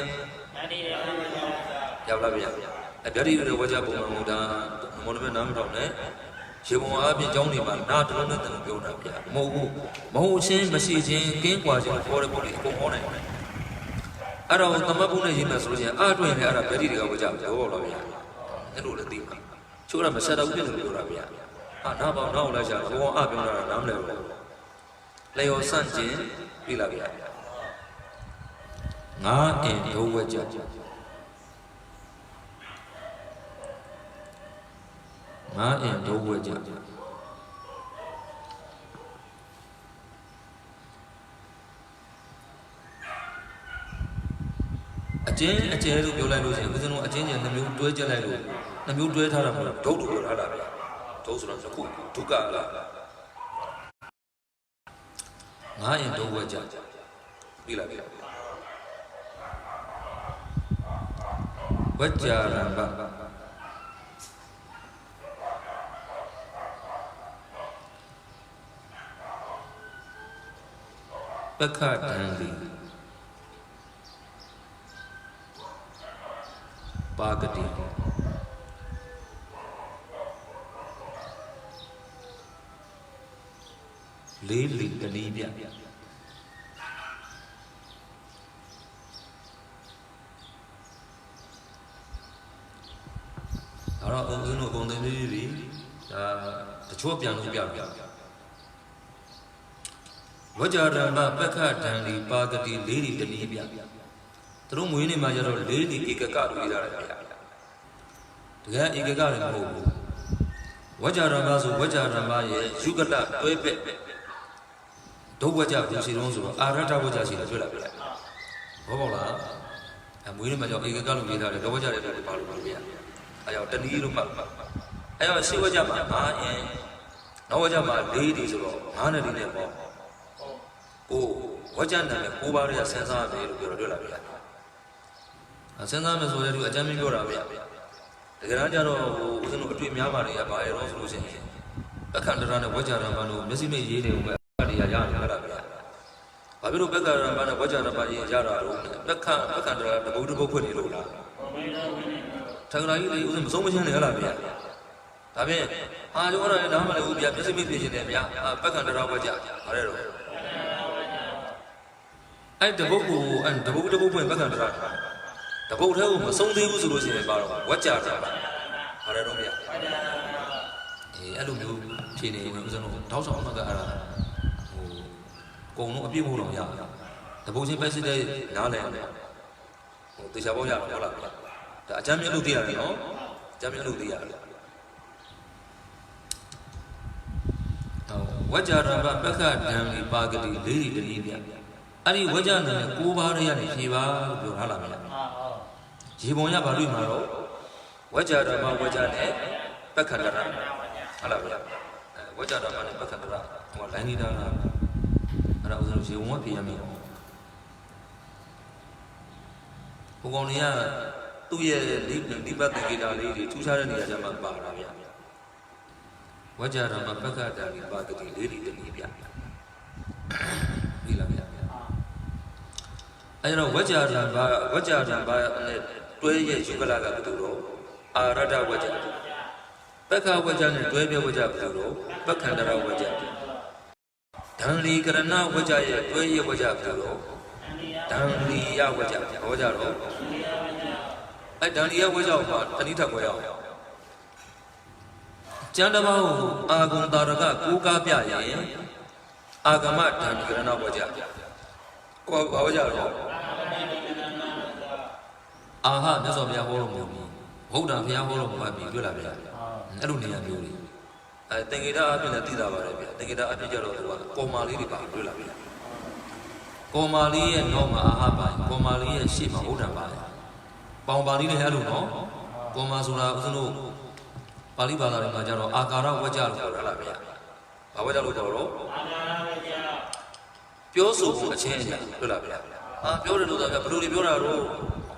Yavlavia. A very Wajabu Monument number. She won't be Johnny, but not one of them go up here. Mo same message, game was in for a police component. I don't know Mabuna resolution. I don't have a very good job. All of you. And all the thing. Sure, I'm a set up with Urabia. And now about now, let's go up on our number. Leo Sanchez, Vilavia. Na and Dowaja. Na and Dowaja. A chair of your language, and within a change and the new Dweja language. The new Dweja, total Arabia. Those are the cook, Tugala. I am Dowaja. Vilavia. Wajaramba. Becca Dandy. Bagati. Lily the Libya. On the movie, the Chopian Lubia. Wajaramba, Becca Dandy, Bagati, Lady the Libya. Through winning my lady Ikaka with Arabia. To get Ikaka in Hobo. Wajaramazu, Wajaramaye, Sugata, Pepe. Dowaja, Sironzo, Arata Wajazi, as well. Hobola, and winning my Ikaka with Arabia, Dowaja, the Palubia. I have done you. I have seen Wajama, Nawajama, ladies, Hana in them. Oh, Wajana, Ubaria Sensa, Urabia. Senam is already a Jamin Gorabia. The Grandjaro was not between Yamari by a resolution. I can't run a Wajarabano, Missy Yedi, Yan Arabia. I will Becca Ramana Wajaraba Yara, Becca, the Bodubo Punirola. Tagari using so much in Arabia. I mean, I don't want to know who be a Missy in Becca Rabaja, Arero. I the Boku and the Bodubo and Becca. The boat home, some day was losing about what jar. Hallelujah. A aluminium chini was a thousand of the go no people on Yama. The boat in President Nale, the Savoya, the Jamil Ludia, Jamil Ludia. What jar about Becca, Dammy, Bagati, Lady, the Libya. Ari Wajan and Kubaria, Shiva, Halamia. Jibonia Barimaro, Wajarama Wajane, Bacandara, Alabia, Wajarama Bacandara, or Lanida, and I was in 1 p.m. Pogonia, 2 years deep at the Gita lady, 2 years about Baravia. Wajarama Bacadari, Bagati, lady, the Libya. I know Wajarama by 12 years, Yugalaga Duro, Arada Waja. Becca Wajan and 12 Waja Duro, Bacandara Waja. Danli Garana Waja, 12 years Waja Duro, Danli Yawaja, Wajaro. I Dania Waja, Anita Goya. Jandamau, Agundaraga, Kuka Pia, Agamat, and Garana Waja. Wajaro. aha မြတ်စွာဘုရားဟောတော်မူပြီးဗုဒ္ဓဘုရားဟောတော်မူပြီးတွေ့လာဗျာအဲ့လိုနေရာမျိုးတွေသင်္ကေတအပြင်လည်းသိတာပါတယ်ဗျာသင်္ကေတအပြင်ကြတော့သူကကောမာလေးတွေပါတွေ့လာဗျာကောမာလေးရဲ့နောက်မှာအာဟာပါကောမာလေးရဲ့ရှေ့မှာဗုဒ္ဓပါပေါင်ပါလေးလည်းအဲ့လိုနော်ကောမာဆိုတာဦးဇင်းတို့ပါဠိဘာသာတွေမှာကြတော့အာကာရဝကြလို့ပြောတာဗျာဘာဝကြလို့ပြောတော့အာကာရဝကြပြောဆိုဖို့အချင်းအရာတွေ့လာဗျာပြောတယ်လို့ဆိုတော့ဘယ်လိုတွေပြောတာတော့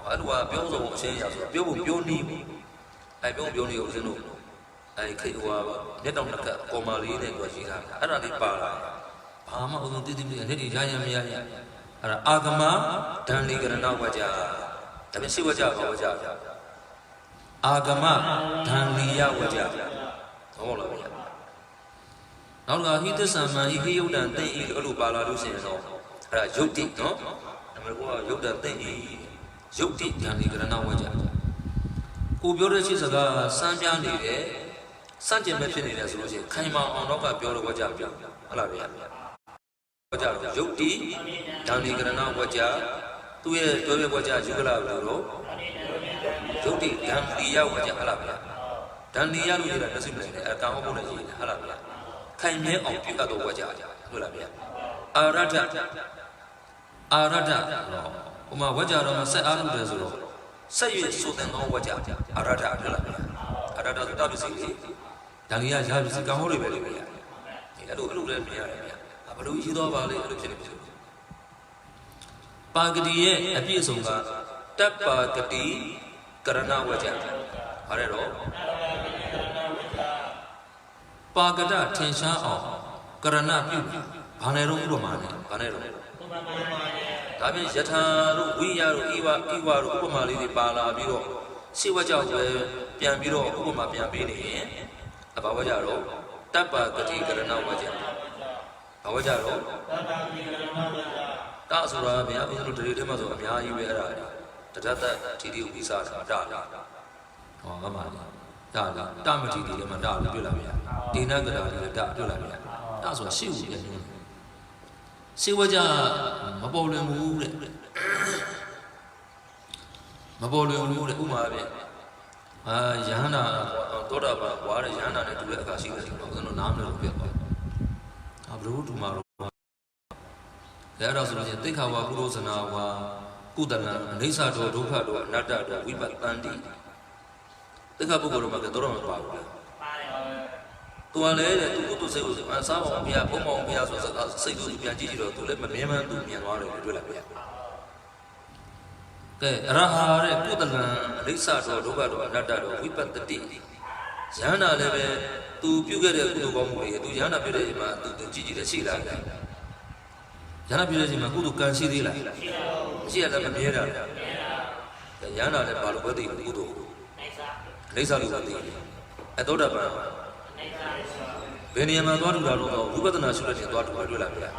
အဲ့လိုကပြောဆိုဖို့အချင်းအရာဆိုပြောဖို့ပြောနည်းပြောနည်းကိုဦးဇင်းတို့ခေဟိုမျက်တောင်တစ်ခါကောမာလေးနဲ့ပြောရှိတာအဲ့ဒါလေးပါလာဘာမှဦးဇင်းတိတိလက်တွေရရမရရအဲ့ဒါအာဂမဒန္လီကရဏဝကြဒါပေမဲ့ရှိဝကြဘာဝကြအာဂမဒန္လီယဝကြဟုတ်လားဗျာနောက်ကဟိသသမန်ဟိယုတ်တံသိဤအဲ့လိုပါလာလို့ရှိရင်တော့အဲ့ဒါယုတ်တိနော်နံပါတ်9ကယုတ်တံသိဤယုတ်တိဒန္လီကရဏဝကြကိုပြောတဲ့ရှိစကားစမ်းပြနေတယ်စန့်ကျင်မဲ့ဖြစ်နေတယ်ဆိုလို့ရှိရင်ခိုင်မာအောင်တော့ကပြောလို့ဝကြပြောဟုတ်လားဗျာဝကြတော့ယုတ်တိဒန္လီကရဏဝကြသူ့ရဲ့တွဲဝကြယုဂလလို့တော့ယုတ်တိဒန္လီယဝကြဟုတ်လားဗျာဒန္လီယလို့ဆိုတာတစ်စိမ့်နေတယ်အကောင်ဟုတ်လို့ရှိရင်ဟုတ်လားဗျာခိုင်မြဲအောင်ပြုတ်တော့ဝကြဟုတ်လားဗျာအာရထဟိုမှာဝကြတော့မဆက်အားလို့တယ်ဆိုတော့ဆက်ရွဆိုတဲ့ကောဝကြအာရထဟုတ်လားဗျာအာရထဆိုတာပစ္စည်းလေးဒန္လီယရာပစ္စည်းကောင်ဟုတ်တွေပဲလေဗျာအဲ့လိုလည်းမြင်ရတယ်ဗျာဘယ်လိုရေးတော့ပါလဲအဲ့လိုဖြစ်နေပြီပါဂတိရဲ့အပြည့်အစုံကတပ်ပါဂတိကရဏဝကြဟာရတော့ပါကတထင်ရှားအောင်ကရဏပြုဘာနဲ့တော့ဥပမာနဲ့ဘာနဲ့တော့ဒါပြင်ယထာတို့ဝိယတို့ဤဝတို့ဥပမာလေးတွေပါလာပြီးတော့ရှေ့ဝကြောက်ပဲပြန်ပြီးတော့ဥပမာပြန်ပေးနေရင်အဘာဝကြတော့တပ်ပါဂတိကရဏဝကြဘာဝကြတော့တာဆိုတာဗျာဦးဇင်းတို့တရေထဲမှာဆိုအများကြီးပဲအဲ့ဒါတထတထီတီဥပိစာတာဟောမှန်ပါတာတမထီတီလည်းမတာလို့တွေ့လာဗျာဒေနကရာလည်းတာတွေ့လာဗျာတာဆိုတာရှေ့ဦးပြန်လို့ရှေ့ဝကြမပေါ်လွင်ဘူးတဲ့မပေါ်လွင်ဘူးတဲ့ဥမာပဲယဟန္တာသောတာပန်ဝါတဲ့ယဟန္တာနဲ့တူတဲ့အခါရှိတယ်ဆိုတော့ဦးဇင်းတို့နားမလည်လို့ပြတ်သွားဘလို့တူမှာအဲ့ဒါဆိုလို့ချင်းသိက္ခာဝါကုလောဇနာဝါကုသလံအိဋ္ဌတောဒုက္ခတောအနတ္တတောဝိပတ္တန္တိသိက္ခာပုဂ္ဂိုလ်တို့မှာကတော့မပါဘူးလေသူကလည်းသူကုသစိတ်ကိုအစားအောင်ဘုရားဘုံမောင်ဘုရားဆိုစိတ်ကိုပြန်ကြည့်ကြည့်တော့သူလည်းမမြင်မှန်းသူမြင်သွားတယ်တွေ့လားဗျာကဲအရဟာတဲ့ကုသလံအိဋ္ဌတောဒုက္ခတောအနတ္တတောဝိပတ္တိယန္တာလည်းပဲသူပြုခဲ့တဲ့ကုသိုလ်ကောင်းမှုတွေသူယန္တာပြုတဲ့အချိန်မှာသူကြည့်ကြည့်တယ်ရှိလားယန္တာပြုတဲ့အချိန်မှာကုသိုလ်ကံရှိသေးလားမရှိရလည်းမမြဲတာယန္တာလည်းဘာလို့ပဲသိကုသိုလ်အိဋ္ဌလို့ပဲသိအသောတာပန်ဘယ်နေရာမှာသွားတူတာတော့ဝိပဿနာရှုတဲ့ချိန်သွားတူတွေ့လာပြီလား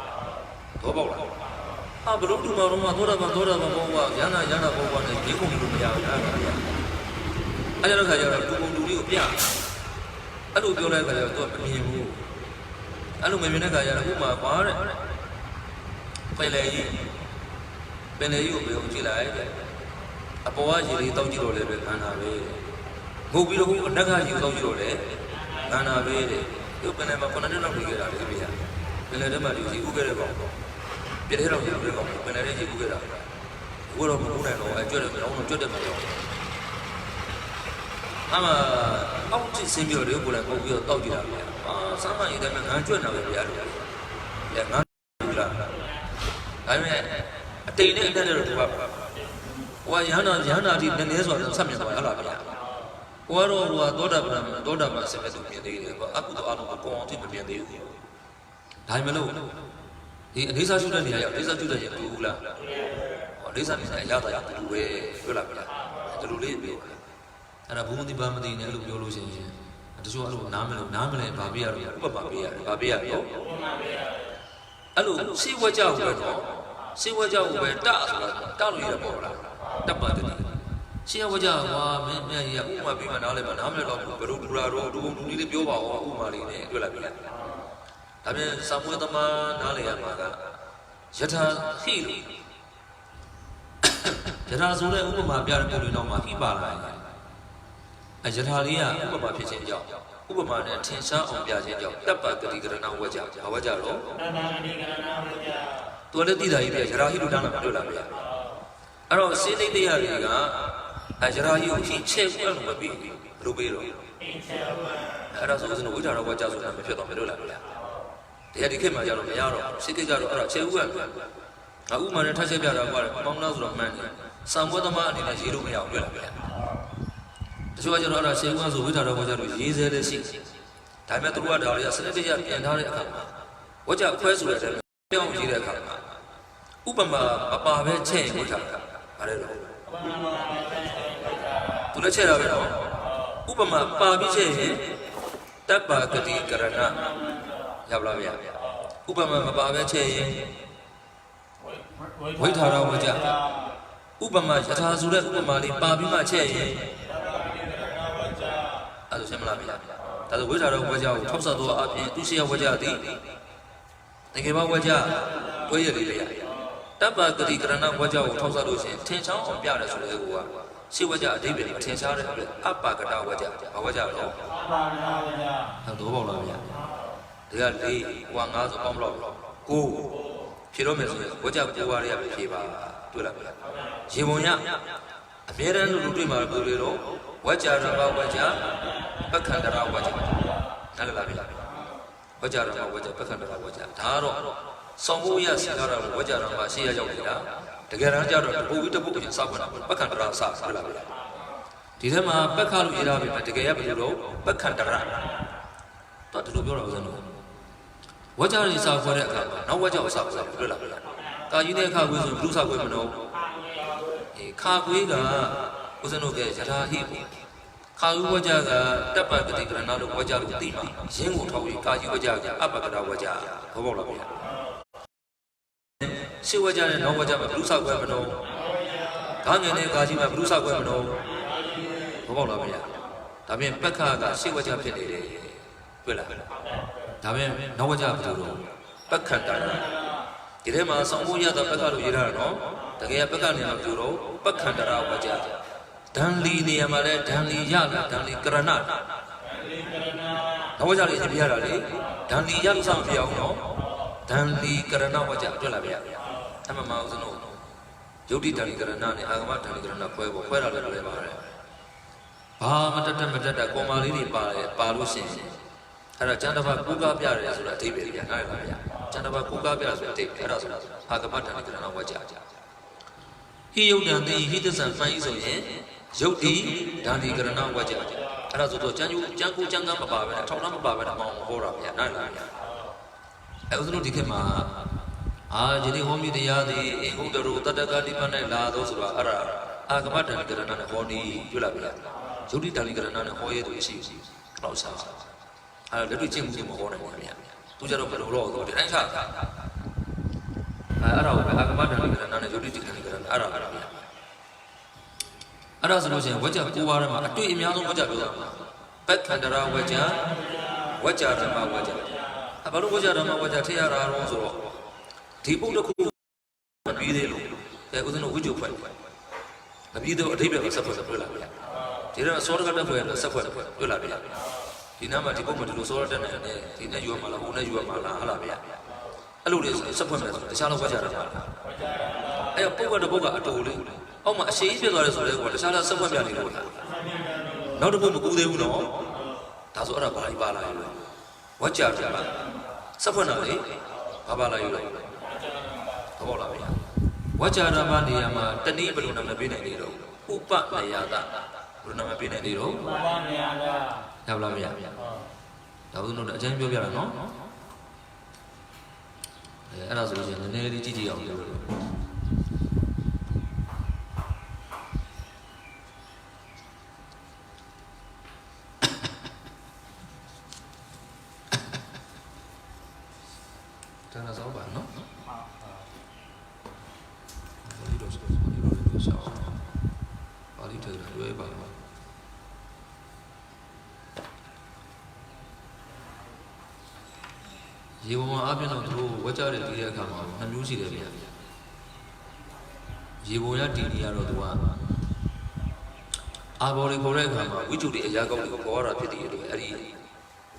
တော့ပေါက်လားဘလို့တူမှာတော့သောတာပန်ဘောကယန္တာဘောနဲ့ဒီကုံလို့မရဘူးအဲ့ဒါအဲ့တော့ခါကျတော့တူလေးကိုပြအဲ့လိုပြောလိုက်ကြတော့သူကမမြင်ဘူးအဲ့လိုမမြင်တဲ့ခါကျတော့ဥမာကွာတဲ့ပင်လေကြီးကိုဘယ်လိုကြည့်လိုက်အပေါ်ကရေလေးတောက်ကြည့်တော့လည်းပဲခန္ဓာပဲငုတ်ပြီးတော့အနက်ကရေတောက်ကြည့်တော့လည်းခန္ဓာပဲတဲ့ဒီပင်လေမှာ9နှစ်လောက်နေကြတာလေဗျာပင်လေထဲမှာဒီရေဥခဲ့တဲ့ကောင်ပြတဲ့တော့ရေဥခဲ့ကောင်ပင်လေထဲရေဥခဲ့တာဘိုးတော့မဟုတ်နိုင်တော့အကျွတ်တယ်မအောင်တော့ကျွတ်တယ်မလို့အောက်ကြည့်စင်းပြီးတော့ကိုယ်လည်းပုတ်ပြီးတော့တောက်ကြည့်တာဗျာစမ်းမရည်တယ်ငန်းကျွတ်နေပဲဗျာလို့ငန်းကျွတ်လာဒါပေမဲ့အတိတ်နဲ့အတက်နဲ့တော့ဒီပါဟိုကရဟန္တာဒီနည်းနည်းဆိုတာဆက်မြင်သွားဟုတ်လားဗျာဟိုကတော့ဟိုကသောတာပန်ဆက်မဲ့သူမြင်သေးတယ်ပေါ့အကုသိုလ်အလုံးကိုကောင်းအောင်သိမမြင်သေးဘူးဒါမှမဟုတ်ဒီအလေးစားရှုတဲ့နေရာရောက်အလေးစားရှုတဲ့ရတူဘူးလားဟောအလေးစားနေတဲ့အရာတာရတူပဲတွေ့လားဗျာဒီလိုလေးပြောအဲ့ဒါဘုံမတိပါမတိနဲ့အဲ့လိုပြောလို့ရှိရင်တချို့အဲ့လိုနားမလဲဗာပေးရတော့ဥပမာပေးရတယ်ဗာပေးရတော့အဲ့လိုစိတ်ဝကြဘူးပဲတော့စိတ်ဝကြဘူးပဲတဆိုတာတလို့ရပေါ့လားတပ်ပါတည်းစိတ်ဝကြကွာမင်းကြီးကဥပမာပေးမှနားလဲမှနားမလဲတော့ဘယ်လိုဒူရာတော့ဒူလေးလေးပြောပါဦးဥပမာလေးနဲ့တွေ့လာပြီလားဒါပြန်သံဝေသမာနားလဲရမှာကယထာဟိလို့ယ ရာဆိုတဲ့ဥပမာပြတဲ့ပုံတွေတော့မှဟိပါလာတယ်အယထာလေးကဥပမာဖြစ်ခြင်းကြောင့်ဥပမာနဲ့ထင်ရှားအောင်ပြခြင်းကြောင့်တပ်ပဂတိကရဏဝကြဘာဝကြတော့သူလည်းသိတာကြီးပြယထာဟိလူတန်းလာမတွေ့လာဗျာအဲ့တော့စေတိတ်တရားတွေကအယထာဟိကိုဟိချဲကွက်လို့မပြီးဘူးဘယ်လိုပြီးတော့အဲ့ဒါဆိုဦးဇင်းတို့ဝိထာရဝကြဆိုတာမဖြစ်တော့မလို့လားဗျာတရားဒီခေတ်မှာကြတော့မရတော့စိတ်ကိကြတော့အဲ့ဒါချဲဥကဥမာနဲ့ထပ်ချက်ပြတာကွာပေါင်းလားဆိုတော့မှန်းတယ်စံဘွဲသမားအနေနဲ့ရေးလို့မရအောင်တွေ့လာဗျာတချို့ကကျတော့အဲ့ဒါချဲဥကဆိုဝိထာရဝကြလို့ရေးစဲလေးရှိဒါပေမဲ့သူတို့ကဒါတွေကစနစ်တကျပြင်ထားတဲ့အခါမှာဝကြခွဲဆိုတဲ့ပြောင်းရေးတဲ့အခါမှာဥပမာအပါပဲချဲ့ဝိထာရဗါလဲတော့သူလည်းချဲ့တာပဲတော့ဥပမာပါပြီးချဲ့ရင်တပ်ပါဂတိကရဏရောက်လာဗျာဥပမာမပါပဲချဲ့ရင်ဝိထာရဝကြဥပမာယထာဆိုတဲ့ဥပမာလေးပါပြီးမှချဲ့ရင်အဲ့ဒါရှင်းမလားဗျာဒါဆိုဝိထာရဝကြကိုထောက်ဆသောအပြင်သူရှိရဝကြသည်တကယ်ပါဝကြတွဲရလေးလေတပ်ပါဂတိကရဏဝကြကိုထောက်ဆလို့ရှိရင်ထင်ရှားအောင်ပြတယ်ဆိုတဲ့ကူကရှေ့ဝကြအဓိပ္ပာယ်ကိုထင်ရှားတဲ့အတွက်အပ္ပကတဝကြဘာဝကြတော့အပ္ပကတဝကြဟုတ်တော့ပေါ့လားဗျာဒါက၄ဟိုက၅ဆိုပေါင်းမလို့9ဖြေတော့မယ်ဆိုရင်ဝကြ9ပါးတွေကဖြေပါတွေ့လားဗျာရေပုံရအမြဲတမ်းလို့တွေ့မှာပြောလေတော့ဝကြရမဝကြပက္ခန္တရဝကြနားလည်လားဗျာဝကြရမဝကြပက္ခန္တရဝကြဒါကတော့ဆောင်းဖို့ရဆင်ထားတာဝကြရမရှေ့ရရောက်နေတာတကယ်တမ်းကျတော့တပုတ်တပုတ်အရင်စောက်နေတာပက္ခန္တရစဟုတ်လားဗျာဒီထဲမှာပက္ခလို့ရေးထားပြီတကယ်ရဘယ်လိုတော့ပက္ခန္တရတော့ဒီလိုပြောတာဦးဇင်းတို့ဝကြရီစာခွဲတဲ့အခါမှာနောက်ဝကြကိုစာခွဲတွေ့လားဗျာကာကြီးတဲ့အခါကိုဆိုဘုရုစာခွဲမလို့ခါခွေးကဦးဇင်းတို့ကယထာဟိခါဥဝကြကတပ်ပဂတိကရဏလို့ဝကြလို့သိမှာရင်းကိုထောက်ပြီးကာကြီးဝကြကအပ္ပကတဝကြဘောပေါက်လားဗျာရှေ့ဝကြနဲ့နောက်ဝကြမှာဘုရုစာခွဲမလို့ခေါင်းငယ်နဲ့ကာကြီးမှာဘုရုစာခွဲမလို့ဘောပေါက်လားဗျာဒါပြင်ပက္ခကရှေ့ဝကြဖြစ်နေတယ်တွေ့လားဒါပေမဲ့နောက်ဝကြဘယ်လိုတော့ပက္ခန္တရဒီထဲမှာဆောင်းဖို့ရတဲ့ပက္ခလို့ရေးထားတာနော်တကယ်ပက္ခနေတော့ပြောတော့ပက္ခန္တရဝကြဒံလီနေရာမှာလဲဒံလီရလားဒံလီကရဏနောက်ဝကြလေးပြရတာလေဒံလီရလို့စောင့်ပြအောင်နော်ဒံလီကရဏဝကြတွေ့လားဗျာအမှန်မှအောင်စလို့ယုတ်တိဒံလီကရဏနဲ့အာဂမဒံလီကရဏခွဲဖို့ခွဲတာလည်းပါတယ်ဘာမတတ်တတ်မတတ်တတ်ကောမာလေးတွေပါတယ်ပါလို့ရှိရင်အဲ့ဒါကျန်တပါကုကားပြရတယ်ဆိုတာအဓိပ္ပာယ်ပြန်နားရပါဗျာကျန်တပါကုကားပြဆိုတဲ့အဓိပ္ပာယ်အဲ့ဒါဆိုတာအာဂမတဏ္ဍကရဏဝကြဟိယုတ်တံတိဟိသစ္ဆံမှန်ဤဆိုရင်ယုတ်တိဒန္တိကရဏဝကြအဲ့ဒါဆိုတော့ကျန်ကိုကျန်ကမပါပဲထောက်နှမပါပဲတော့မဟောတာဗျာနားရပါဗျာအဲ့ဥစ္စလို့ဒီခေတ်မှာယနေ့ဟောမိတရားသည်အင်္ဂုတ္တရုတတ္တကတိပနဲ့လာတော့ဆိုတာအဲ့ဒါအာဂမတဏ္ဍကရဏနဲ့ဟောနေတွေ့လားဗျာယုတ်တိဒန္တိကရဏနဲ့ဟောရဲသူရှိတော့စားအဲ့လက်တွေ့ကျင့်မှုတွေမဟောနိုင်ဘူးဗျာသူကြတော့ဘယ်လိုတော့ဒီတိုင်းချအဲ့ဒါကိုပဲအာဂမတဏ္ဍကရဏနဲ့ယုတ်တိတဏ္ဍကရဏအဲ့ဒါဗျာအဲ့ဒါဆိုလို့ရှိရင်ဝကြ9ပါးထဲမှာအတွေ့အများဆုံးဝကြပြောတာပက္ခန္တရဝကြဝကြဓမ္မဝကြဘာလို့ဝကြဓမ္မဝကြထည့်ရတာတော့ဆိုတော့ဒီပုဒ်တစ်ခုမပြီးသေးလို့အဲဦးဇင်းတို့ဝိဇ္ဇုဖွဲ့မပြီးတော့အဓိပ္ပာယ်ကိုဆက်ဖွဲ့တွေ့လာဗျာဒီတော့စောတကတက်ဖွဲ့ရဆက်ဖွဲ့တွေ့လာဗျာဒီနားမှာဒီပုံမှာဒီလိုစောရတက်နေတယ်ဒီနဲ့ယူရမှာလားဟိုနဲ့ယူရမှာလားဟုတ်လားဗျာအဲ့လိုလေးဆက်ဖွဲ့မယ်ဆိုတခြားလောက်ဝကြတာပါအဲ့ပုဂ္ဂိုလ်တစ်ပုဂ္ဂိုလ်အတူလေးအောက်မှာအရှိကြီးဖြစ်သွားတယ်ဆိုတော့တခြားလောက်ဆက်ဖွဲ့ပြနေလို့လားနောက်တစ်ပုဂ္ဂိုလ်မကူသေးဘူးနော်ဒါဆိုအဲ့ဒါဘာကြီးပါလာရောဝကြတယ်လားဆက်ဖွဲ့တာလေဘာပါလာရောဟုတ်လားဗျာဝကြဓမ္မနေရာမှာတနည်းဘယ်လိုနာမည်ပေးနိုင်နေတော့ဥပနေယတာဘယ်လိုနာမည်ပေးနိုင်နေတော့ဥပနေယတာရောက်လားဗျာဒါဘုန်းတော်အကျဉ်းပြောပြတာနော်အဲ့ဒါဆိုလို့ရှိရင်နည်းနည်းလေးကြည့်ကြည့်အောင်ပြောလို့တန်းစားပါနော်ပါဠိတော်ဆိုရှောင်းပါဠိထဲလွဲပါရေပေါ်မှာအပြည့်တော့သူတို့ဝက်ကြတဲ့ဒီတဲ့အခါမှာ2မျိုးရှိတယ်ဗျာ ရေပေါ်ရတီနေရတော့သူကအာဘော်လေးခေါ်တဲ့အခါမှာဝိကျုတွေအရာကောင်းတွေကိုခေါ်ရတာဖြစ်တယ်လို့အဲ့ဒီ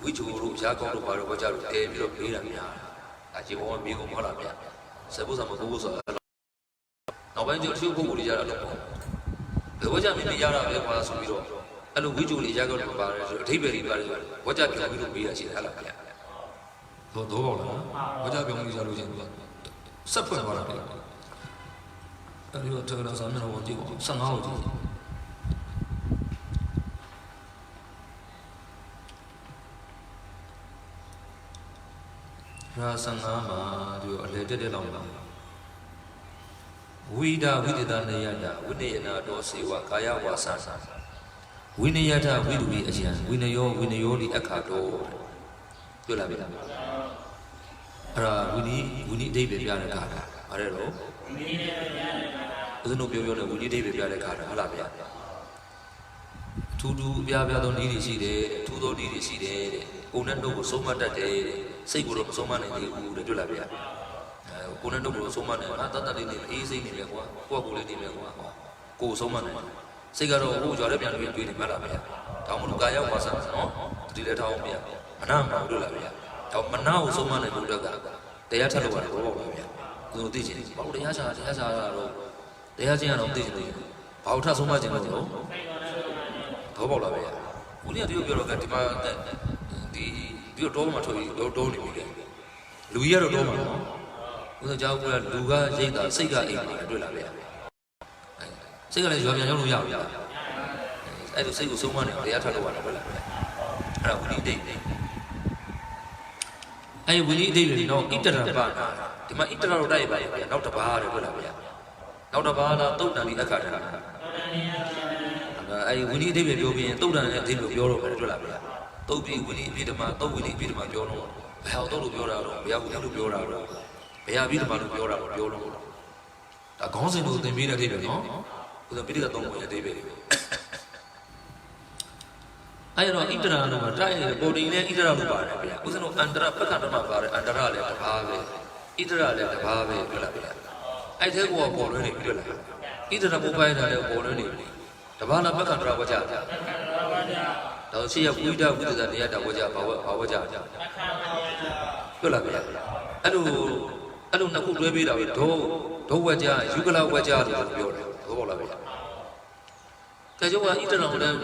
ဝိကျုတို့အရာကောင်းတို့ဘာလို့ဘာကြလို့တဲပြီးတော့မေးတာများတာရေပေါ်ကမြေကုန်မဟုတ်လားဗျစပုစာမကိုးဆိုတာနောက်ပိုင်းကျတော့သူ့ပုဂ္ဂိုလ်တွေကြတာတော့ဘယ်ဝကြမင်းရတာပဲကွာဆိုပြီးတော့အဲ့လိုဝိကျုတွေအရာကောင်းတွေပါတယ်ဆိုအထိပ္ပယ်တွေပါတယ်ဝကြပြောင်းပြီးတော့မေးတာရှိတယ်ဟဲ့လားဗျတော့ပေါ့လားဝကြပြောင်းပြီးကြလို့ချင်းသူကဆက်ဖွင့်သွားတာပဲအဲ့ဒီတော့တော်တော်ဆောင်နေတော့ကြည့်ပါ15ဟုတ်ကြည့်ရာ15မှာဒီအလေတက်တဲ့လောက်ပါဝိဒဝိတ္တနေယတဝိနယနာတော်စေဝကာယဝါစာဝိနယတဝိတုရိအယံဝိနယောတိအခါတော်ပြောလာပြီလားအဲ့ဒါဝိနိအဓိပ္ပာယ်ပြတဲ့ခါတာဗါတဲ့တော့ဝိနိအဓိပ္ပာယ်ပြတဲ့ခါတာဦးဇင်းတို့ပြောတဲ့ဝိနိအဓိပ္ပာယ်ပြတဲ့ခါတာဟုတ်လားဗျာထူးထူးအပြားပြားသောနည်းတွေရှိတယ်ထူးသောနည်းတွေရှိတယ်တဲ့ကိုယ်နဲ့တို့ကိုဆုံးမတတ်တယ်တဲ့စိတ်ကိုတော့မဆုံးမနိုင်သေးဘူးတဲ့တွေ့လားဗျာကိုယ်နဲ့တို့ကိုဆုံးမနိုင်ငါတတ်တတ်လေးနေအေးစိတ်နေပဲကွာကိုယ့်ကိုယ်လေးနေပဲကွာကိုယ်ဆုံးမနိုင်စိတ်ကတော့ဟိုကြွားတဲ့ပြန်တွေးနေမှလားဗျာတောင်းမလို့ကာရောက်ပါစားနော်တတိလည်းထောင်းဗျာမနာမလို့လားဗျာတော့မနာကိုဆုံးမနိုင်ဖို့အတွက်ကတရားထပ်လို့ရတယ်ဘောပေါ့ဗျာသူတို့သိချင်ဘာလို့တရားရှာတော့တရားချင်းကတော့သိချင်တယ်ဘာလို့ထပ်ဆုံးမချင်လို့ဘောပေါ့လားဗျာဦးလေးကဒီလိုပြောတော့ကဒီမှာဒီတော့မှထွက်ပြီးတော့နေပြီလေလူကြီးကတော့တော့မှာနော်ဦးဇော်ကြောက်ကလူကရိတ်တာစိတ်ကအိမ်မှာတွေ့လာဗျာစိတ်ကလည်းရွာပြန်ရောက်လို့ရပြီအဲ့လိုစိတ်ကိုဆုံးမနေတရားထပ်လို့ရတယ်ဟုတ်လားအဲ့ဒါဝိနည်းအိတ်အဲ့ဝိနည်းအိတ်တွေတော့ဣတရပါဒီမှာဣတရတော့တိုက်ပါရဲ့ဗျာနောက်တစ်ပါးတယ်ဟုတ်လားဗျာနောက်တစ်ပါးလားတုတ်တန်ဒီအခါတည်းအဲ့ဝိနည်းအိတ်ပဲပြောပြီးရင်တုတ်တန်ရဲ့အဓိပ္ပာယ်ပြောတော့ပဲတွေ့လားဗျာတုတ်ပြီးဝိနည်းအပြည့်ဓမ္မတုတ်ဝိနည်းအပြည့်ဓမ္မပြောတော့ဘယ်ဟောတုတ်လို့ပြောတာတော့ဘယ်ဟောဝိနည်းလို့ပြောတာတော့ဘယ်ဟာအပြည့်ဓမ္မလို့ပြောတာတော့ပြောတော့ဒါခေါင်းစဉ်လို့သင်ပေးတဲ့အဓိပ္ပာယ်နော်ဥစ္စာပိဋကသုံးပုံရဲ့အဓိပ္ပာယ်အဲ့တော့ဣတရာလို့မှာတိုက်ရပေါ်တင်နဲ့ဣတရာလို့ပါတယ်ဗျာဥစ္စာတို့အန္တရပက္ခဓမ္မပါတယ်အန္တရလည်းတစ်ပါးပဲဣတရာလည်းတစ်ပါးပဲတွေ့လားဗျာအဲ့ထဲကပေါ်လွှဲနေပြီတွေ့လားဣတရာဘုပိုင်တာလည်းပေါ်လွှဲနေပြီတပါးလားပက္ခဓမ္မဝကြတော့ရှိရဝိဒဝိတ္တနေရတာဝကြဘာဝကြတွေ့လားဗျာအဲ့လိုနှစ်ခုတွဲပေးတာပဲဒုဝကြယူကလဝကြလို့ပြောတယ်ဟုတ်ပါလားဗျာဒါကြောင့်ဣတရာကိုလည်း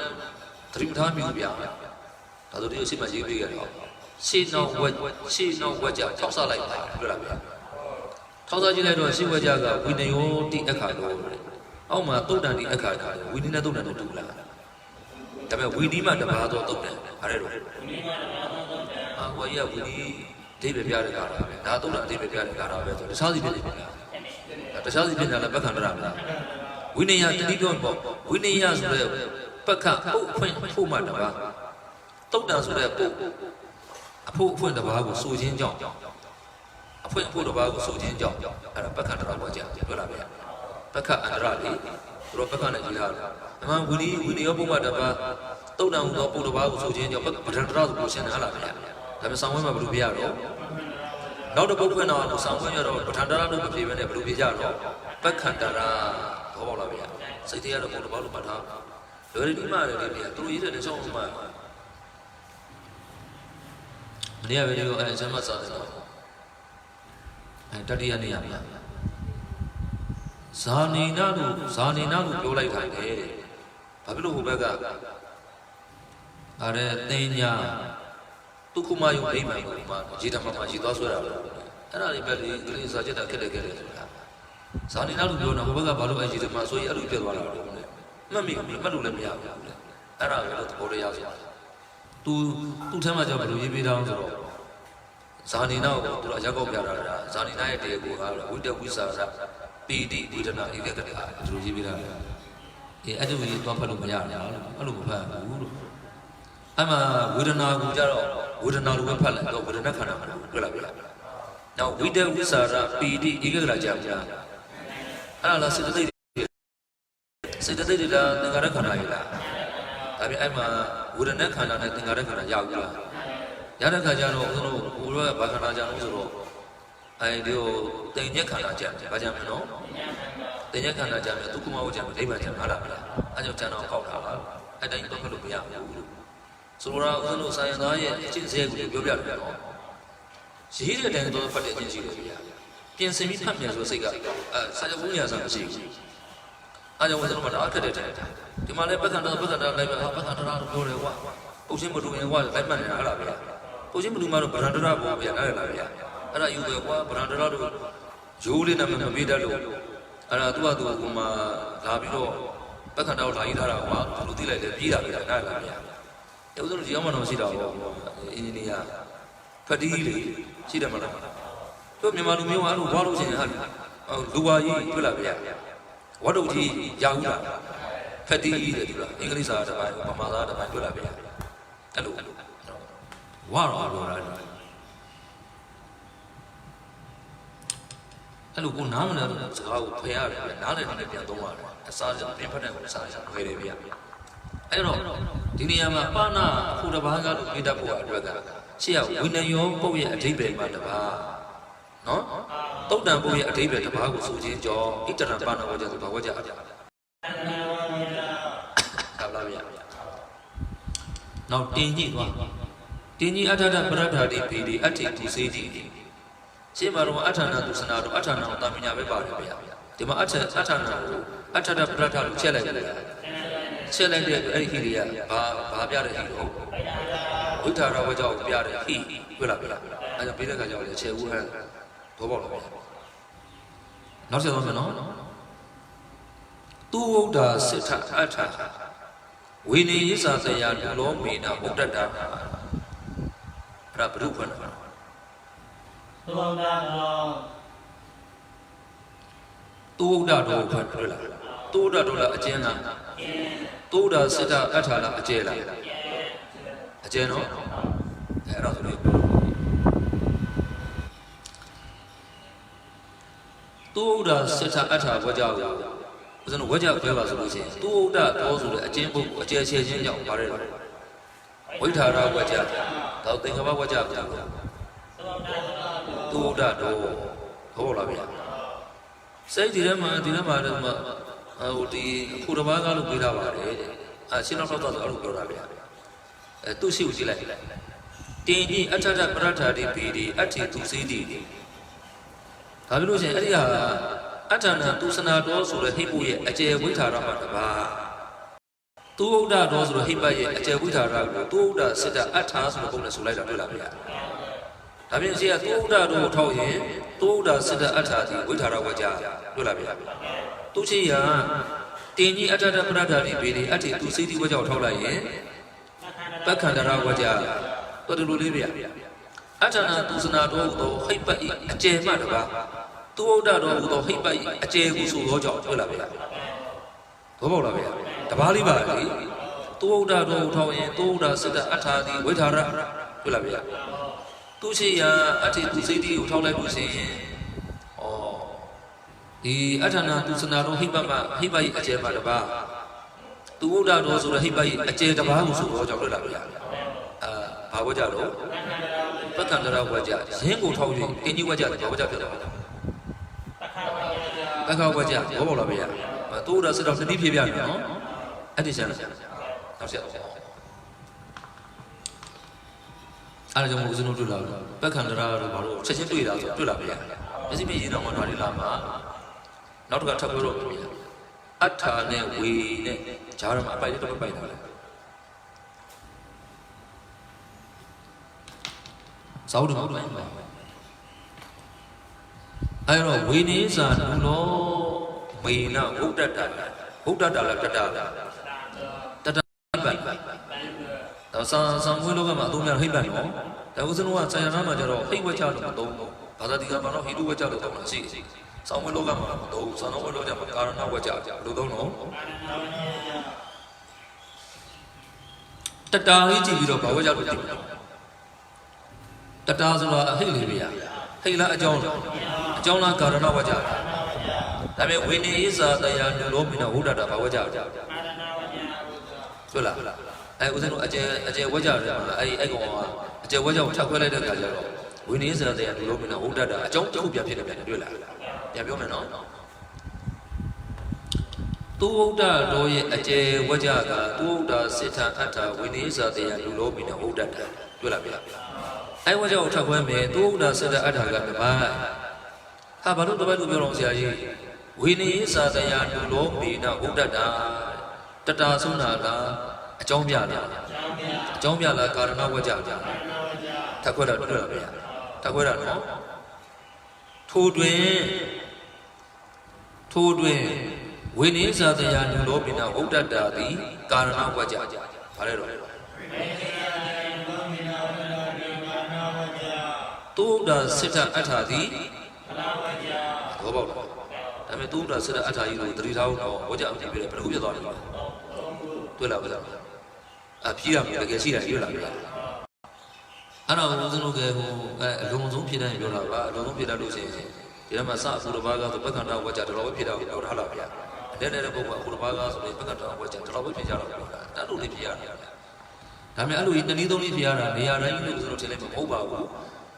သတိပဋ္ဌာန်မျိုးဗျာဒါဆိုဒီအရှိမရေးပေးကြတော့ရှေးနောက်ဝက်ကြထောက်ဆလိုက်ပါပြောလားဗျာထောက်ဆကြည့်လိုက်တော့ရှေးဝက်ကြကဝိနယောတိအခါတော်အောက်မှာတုတ်တန်တိအခါတော်ဝိနည်းနဲ့တုတ်တန်တို့တူလားဒါပေမဲ့ဝိနည်းမှတပါးတော့တုတ်တန်ဗါတဲ့တော့အာဝရဝိနည်းအဓိပ္ပာယ်ပြတဲ့ကာတာပဲဒါတုတ်တန်အဓိပ္ပာယ်ပြတဲ့ကာတာပဲဆိုတခြားစီဖြစ်နေပြီလားတခြားစီဖြစ်နေတာလည်းပက္ခန္တရမလားဝိနည်းတတိပြောပေါ့ဝိနည်းဆိုတဲ့ပက္ခပုတ်ဖွင့်ဖို့မှတပါးတုတ်တန်ဆိုတဲ့ပုတ်အဖို့တပါးကိုစိုးခြင်းကြောင့်အဖို့တပါးကိုစိုးခြင်းကြောင့်အဲ့ဒါပက္ခန္တရဘောကြပြောလာဗျာပက္ခအန္တရလေသူတို့ပက္ခနဲ့ကြည့်ထားတယ်အမှန်ဝိနည်းရောပုတ်မှတပါးတုတ်တန်ဟူသောပုတ်တပါးကိုစိုးခြင်းကြောင့်ပဋ္ဌာန္တရဆိုလို့ရှင်းတယ်ဟာလားဗျာဒါပေမဲ့ဆောင်းဝဲမှာဘယ်လိုပြရတော့နောက်တစ်ပုတ်ဖွင့်တော့ဆောင်းဝဲရတော့ပဋ္ဌာန္တရလို့မပြေဘဲနဲ့ဘယ်လိုပြကြတော့ပက္ခန္တရဘောပေါက်လာဗျာစိတ်တရားတော့ပုတ်တပါးလို့မှတ်ထားလွယ်ဒီမှာလည်းဒီသူတို့ရေးတဲ့ဆောင်းမှာမနေ့ကဗီဒီယိုအဲဆမ်းမစားတယ်တတိယနေ့ရဗျာဇာနေနာလို့ပြောလိုက်တာလေဘာဖြစ်လို့ဟိုဘက်ကအားတဲ့တင်ညာဒုက္ခမယုံအိမ်မှာရေဓမ္မမှာရေသွားဆွဲတာလို့အဲ့ဒါတွေပဲလေကလေးစာချက်တာခက်တယ်ဆိုတာဇာနေနာလို့ပြောတော့ဟိုဘက်ကဘာလို့အဲရေဓမ္မဆိုရင်အဲ့လိုပြတ်သွားတာလို့မှတ်လို့လည်းမရဘူးအဲ့ဒါပဲလို့သဘောတရားဆိုတာသူ့ထဲမှာကြောက်ဘယ်လိုရေးပေးတာဆိုတော့ဇာနေနာကိုသူအရက်ကောက်ပြတာဇာနေနာရဲ့တေကိုကတော့ဝိတ္တဝိစာရပီတိဝေဒနာဧကကတိအားသူရေးပေးတာအဲ့ဒါကြီးသွားဖတ်လို့မရဘူးအဲ့လိုမဖတ်ဘူးလို့အဲ့မှာဝေဒနာကိုကြတော့ဝေဒနာလိုပဲဖတ်လိုက်တော့ဝေဒနာခန္ဓာမှာတွေ့လားဗျာနောက်ဝိတ္တဝိစာရပီတိဧကကတိကြာဗျာအဲ့ဒါလားစေတသိက်တွေလားသင်္ခါရခန္ဓာကြီးလားဒါပြင်အဲ့မှာဝေဒနာခန္ဓာနဲ့သင်္ခါရခန္ဓာရောက်ပြီလားရတဲ့ခါကျတော့ဦးဇင်းတို့ဘုရားဘာခန္ဓာကြလို့ဆိုတော့အဲဒီကိုတိမ်ညက်ခန္ဓာကြတယ်ဘာကြမလဲနော် တင်ရခန္ဓာကြမယ်သူကမဟုတ်ကြမယ်ဒိဗ္ဗံကြမှာလားအဲကြောင့်ကျန်တော့ကောက်တာပါအဲ့တိုင်းတော့မလို့မရဘူးဆိုတော့ဦးဇင်းတို့စာရင်သားရဲ့အကျင့်စဲကိုပြောပြတယ်နော်ရေးတဲ့တိုင်းတော့ဖတ်တဲ့အကျင့်ရှိတယ်ဗျာပြင်ဆင်ပြီးဖတ်မြန်ဆိုစိတ်ကစာချုပ်ဘူးညာစာမရှိဘူးအဲကြောင့်ဦးဇင်းတို့ကအားခက်တဲ့တိုင်းဒီမှာလည်းပက္ခန္တလိုက်ပါပက္ခန္တတော့ပြောတယ်ကွာပုတ်ချင်းမတူရင်ကွာလိုက်မှတ်နေတာအဲ့ဒါဗျာပုတ်ချင်းမတူမှတော့ဗရန္တရပေါ့ဗျာနားရလားဗျာအဲ့ဒါယူတယ်ကွာဗရန္တရတို့ရိုးလေးနာမည်မပေးတတ်လို့အဲ့ဒါသူ့ဟာသူကမှလာပြီးတော့ပက္ခန္တကိုလာရေးထားတာကွာသူသိလိုက်တယ်ပြေးတာဗျာနားရလားဗျာအဲ့ဦးဇင်းတို့ဒီအောင်မတော်ရှိတာပေါ့အင်ဂျင်နီယာဖတ်တီးလေးရှိတယ်မလားတို့မြန်မာလူမျိုးကအဲ့လိုဝါလို့ရှိရင်ဟာလူဝါကြီးတွေ့လာဗျာဝတ်တုတ်ကြီးရဘူးလားဖတ်တီးတဲ့ဒီလားအင်္ဂလိပ်စာတစ်ပိုင်းဗမာစာတစ်ပိုင်းတွေ့လာဗျာအဲ့လိုဝါတော့ပြောတာအဲ့လိုကိုနားမလဲစကားကိုဖယ်ရတယ်ဗျာနားလည်းနဲ့ပြန်သုံးရတယ်အစားကြောင့်ပြင်ဖတ်တဲ့ကိုစားရခွဲတယ်ဗျာအဲ့တော့ဒီနေရာမှာပါဏအခုတစ်ပါးကလို့ပြတတ်ဖို့အတွက်ကရှေ့ကဝိနယောပုတ်ရဲ့အဓိပ္ပာယ်မှာတစ်ပါးနော်တုတ်တံပုတ်ရဲ့အဓိပ္ပာယ်တစ်ပါးကိုဆိုခြင်းကြောင့်ဣတရံပါဏဝကြဆိုဘာဝကြဟုတ်လားဗျာနောက်တင်ကြည့်သွားတင်ကြီးအထထပရဒ္ဓာတိဘီဒီအဋ္ဌိသူစေတိရှင်းမှာတော့အဋ္ဌာဏသူစနာတော့အဋ္ဌာဏကိုတာမညာပဲပါတယ်ဗျာဒီမှာအဋ္ဌာဏကိုအဋ္ဌထပရဒ္ဓာလို့ချက်လိုက်တယ်ချက်လိုက်တဲ့အဲ့ဒီဟိရိယဘာပြတဲ့ဟိတော့ဝိထာရဝကြောင့်ပြတဲ့ဟိတွေ့လားအဲ့ဒါပြီးတဲ့ခါကျတော့လေခြေဦးဟန်ဘောပေါက်တော့ဗျာနောက်ဆက်သွားမယ်နော်သူဝုဒ္ဓစိထအဋ္ဌဝိနည်းယသယလူလောမေနဥဒ္ဒတာအဲ့ဒါဘုရုဖွင့်တာသုဝန္တာတော်သူဝုဒ္ဓတော်ဖွင့်တွေ့လားသူဝုဒ္ဓတော်လားအကျဉ်းလားသူဝုဒ္ဓစိထအဋ္ဌလားအကျယ်လားအကျယ်နော်အဲ့တော့ဆိုလို့သူဝုဒ္ဓစိထအဋ္ဌဝကြကိုဦးဇင်းတို့ဝကြပြောပါဆိုလို့ရှိရင်သူဝုဒ္ဓတော်ဆိုတဲ့အကျဉ်းပုဂ္ဂိုလ်အကျယ်ချဲခြင်းကြောင့်ပါတယ်ဝိထာရဝကြတော့သင်္ကပ္ပဝကြပြောသူဝုဒ္ဓတော်ဟုတ်လားဗျာစိတ်ဒီထဲမှာတော့ဟိုဒီအခုတစ်ပါးကလို့ပြောတာပါတယ်ရှင်းတော့တော့အဲ့လိုပြောတာဗျာသူ့ရှိကိုကြည့်လိုက်တင်ကြီးအထထပရဒ္ဓာတိဘီဒီအဋ္ဌိသူစေတိဒါပြောလို့ရှိရင်အဲ့ဒီဟာအဋ္ဌာဏသူစနာတော်ဆိုတဲ့ဟိပုရဲ့အကျယ်ဝိထာရမှာတပါသူဝုဒ္ဓတော်ဆိုတဲ့ဟိပတ်ရဲ့အကျယ်ဝိထာရကိုသူဝုဒ္ဓစိတ္တအဋ္ဌာဆိုတဲ့ပုံနဲ့ဆိုလိုက်တာတွေ့လားဗျာဒါပြင်ရှိကသူဝုဒ္ဓတော်ကိုထောက်ရင်သူဝုဒ္ဓစိတ္တအဋ္ဌာဒီဝိထာရဝကြတွေ့လားဗျာသူရှိရတင်ကြီးအဋ္ဌထပရဒ္ဓာတိဘီဒီအဋ္ဌိသူစေတိဝကြောက်ထောက်လိုက်ရင်ပက္ခန္တရဝကြတော်တူလေးဗျာအဋ္ဌာဏသူစနာတော်ဟူသောဟိပတ်၏အကျယ်မှတပါသူဝုဒ္ဓတော်ဟူသောဟိပတ်၏အကျယ်ကိုဆိုသောကြောင့်တွေ့လားဗျာဘောပေါက်လားဗျာတပါးလေးပါလေသူဝုဒ္ဓတော်ဟူထောက်ရင်သူဝုဒ္ဓစိတ္တအဋ္ဌာတိဝိထာရတွေ့လားဗျာသူရှိရာအဋ္ဌိသူစေတိကိုထောက်လိုက်လို့ရှိရင်ဒီအဋ္ဌာဏသူစနာတော်ဟိပတ်မှဟိပတ်၏အကျယ်မှတပါသူဝုဒ္ဓတော်ဆိုတဲ့ဟိပတ်၏အကျယ်တပါးကိုဆိုသောကြောင့်တွေ့လားဗျာဘာဝကြတော့ပက္ခန္တရဝကြရင်းကိုထောက်၍တင်ကြီးဝကြဘာဝကြဖြစ်တော့ပက္ခဝကြဘောပေါက်လာဗျာသူ့ဒါစစ်တော့သတိဖြစ်ပြတယ်နော်အဲ့ဒီဆန်နောက်ဆက်အဲ့ဒါကြောင့်ဦးဇင်းတို့တွေ့လာပက္ခန္တရတို့ဘာလို့ချက်ချင်းတွေ့တာဆိုတွေ့လာဗျာမျက်စိမြင်ရင်တော့မတော်ရလာမှာနောက်တစ်ခါထပ်ပြောတော့ဗျာအဋ္ဌာနဲ့ဝေနဲ့ဂျာရမှာအပိုက်တော့ပိုက်တာလေဇောက်တော့အဲ့တော့ဝိနည်းစာလူလောမေနဘုဒ္ဓတာဘုဒ္ဓတာလားတတလားတတပတ်တော့ဆံမွေးလောကမှာအသုံးများဟိတ်ပတ်နော်ဒါဥစ္စနောကဆံရနာမှာကျတော့ဟိတ်ဝကြလို့မသုံးဘူးဘာသာတိကမှာတော့ဟိတုဝကြလို့သုံးတာရှိဆံမွေးလောကမှာမသုံးဆံတော်ဝလောကမှာကာရဏဝကြလို့သုံးတော့တတာလေးကြည့်ပြီးတော့ဘာဝကြလို့ကြည့်တတာဆိုတာအဟိတ်လေးပဲဟိတ်လားအကြောင်းလားကာရဏဝကြဒါပေမဲ့ဝိနည်းစာတရားလူလောမိနဝုဒ္ဓတာဘာဝကြဟုတ်လားအဲဦးဇင်းတို့အကျယ်ဝကြတယ်မှာအဲ့ကောင်ကအကျယ်ဝကြကိုထပ်ခွဲလိုက်တဲ့အခါကျတော့ဝိနည်းစာတရားလူလောမိနဝုဒ္ဓတာအကြောင်းတစ်ခုပြန်ဖြစ်နေပြန်တွေ့လားပြန်ပြောမယ်နော် သူဝုဒ္ဓတော်ရဲ့အကျယ်ဝကြကသူဝုဒ္ဓစစ်ထအထဝိနည်းစာတရားလူလောပြီးတော့ဝုဒ္ဓတာတွေ့လားဗျာအဲဝကြကိုထောက်ခွဲမယ်သူဝုဒ္ဓစစ်ထအထကတပိုင်းဟာဘာလို့တပတ်လူပြောတော့ဆရာကြီးဝိနည်းစာတရားလူလောပြီးတော့ဝုဒ္ဓတာတတာဆုံးတာလားအကြောင်းပြလားအကြောင်းပြလားကာရဏဝကြပြထက်ခွဲတာတွေ့လားဗျာထက်ခွဲတာနော်ထိုးတွင်ဝိနည်းစာတရားလူလောပိနာဥဒ္ဒတာသည်ကာရဏဝကြဘာလဲတော့သုဒ္ဓစစ်တအဋ္ဌာသည်ဘောပေါက်လားဒါပေမဲ့သုဒ္ဓစစ်တအဋ္ဌာကြီးကိုတတိထားတော့ဝကြအပြင်ပြတယ်ဘယ်လိုဖြစ်သွားလဲတွေ့လားဗျာအဖြေရမယ်တကယ်ရှိတာတွေ့လားဗျာအဲ့တော့ဦးဇင်းတို့ကဟိုအလုံးစုံဖြစ်တယ်ပြောတာပါအလုံးစုံဖြစ်တယ်လို့ရှိရင်ဒီထဲမှာစအခုတစ်ပါးကတော့ပက္ခန္တဝကြတော်တော်ဖြစ်တာကိုပြောထားလားဗျာတဲ့ပုဂ္ဂိုလ်အခုတစ်ပါးကားဆိုရင်ပက္ခတော်ဝကြတော်တော်ဖြစ်ကြတော့ပြောတာတတ်လို့လေးဖြစ်ရတယ်ဒါပေမဲ့အဲ့လိုကြီးတနည်းသုံးနည်းဖြစ်ရတာနေရာတိုင်းလို့ဆိုတော့ထင်လိုက်မဟုတ်ပါဘူး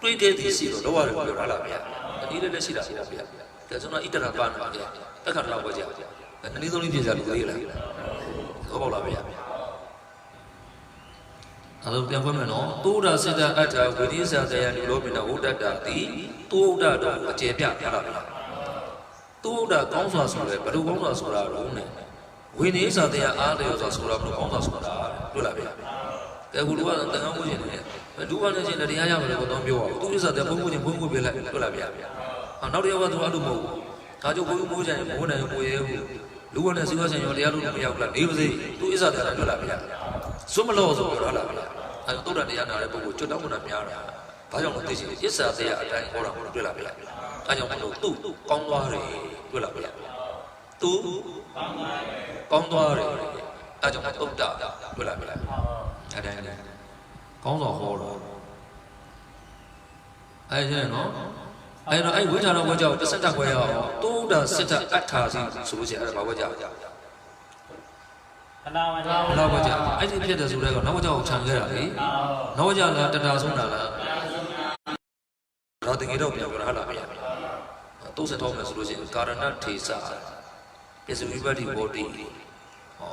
တွေးတဲ့သည်ရှိတော့လောရတယ်ပြောထားလားဗျာတနည်းလည်းရှိတာဗျာဒါဆိုတော့ဣတရပါဏဗျာပက္ခတော်ဝကြတနည်းသုံးနည်းဖြစ်ကြလို့သေးလားဟုတ်ပါလားဗျာအဲ့တော့ပြန်ခွင့်မယ်နော်သုဒ္ဓစေတအဋ္ဌဝိနည်းစာတရားလူလောပိနဝုဒ္ဒတာတိသုဒ္ဓတော်အကျေပြထားလားဗျာသုဒ္ဓကောင်းစွာဆိုတယ်ဘယ်လိုကောင်းစွာဆိုတာတော့နဲ့ဝိနည်းစာတရားအားတယ်ဆိုတာဘယ်လိုကောင်းစွာဆိုတာတွေ့လားဗျာကဲခုလူကတန်ခါမှုရှင်တယ်ဒုဝနဲ့ရှင်တရားရမယ်လို့တော့ပြောအောင်သူဥစ္စာတဲ့ဘုံဘုံချင်းဘုံဘုံပြလိုက်တွေ့လားဗျာနောက်တစ်ယောက်ကသူအဲ့လိုမဟုတ်ဘူးဒါကြောင့်ဘုံဘုံချင်းဘုံနိုင်ကိုရဲဘူးလူကနဲ့စီဝါရှင်ရောတရားလို့မရောက်လားနေပါစေသူဥစ္စာတဲ့တွေ့လားဗျာစွမလို့ဆိုပြောလားဗျာအဲ့သုဒ္ဓတရားနာတဲ့ပုဂ္ဂိုလ်ကျွတ်တောင်းတာများတာဘာကြောင့်လဲသိချင်ဣစ္ဆာတရားအတိုင်းဟောတာကိုတွေ့လားဗျာအဲကြောင့်မလို့သူ့ကောင်းသွားတယ်တွေ့လားဗျာသူကောင်းသွားတယ်အဲကြောင့်သုဒ္ဓတွေ့လားဗျာအဲတိုင်းကောင်းစွာဟောတော့အဲကျင်းနော်အဲတော့အဲဝိထာရဝကြကိုတစ်ဆက်တက်ခွဲရအောင်သုဒ္ဓစစ်တအဋ္ဌာစီဆိုလို့ရှိရင်အဲ့ဒါဘာဝကြနောက်ဝကြအဲ့ဒီဖြစ်တယ်ဆိုတော့နောက်ဝကြကိုခြံခဲ့တာလေနောက်ဝကြလားတတာဆုံးတာလားတော့တကယ်တော့ပြောတာဟာလားဗျာတုံးဆက်တော့မယ်ဆိုလို့ရှိရင်ကာရဏထေသပစ္စဝိပတ္တိဘောတိဟော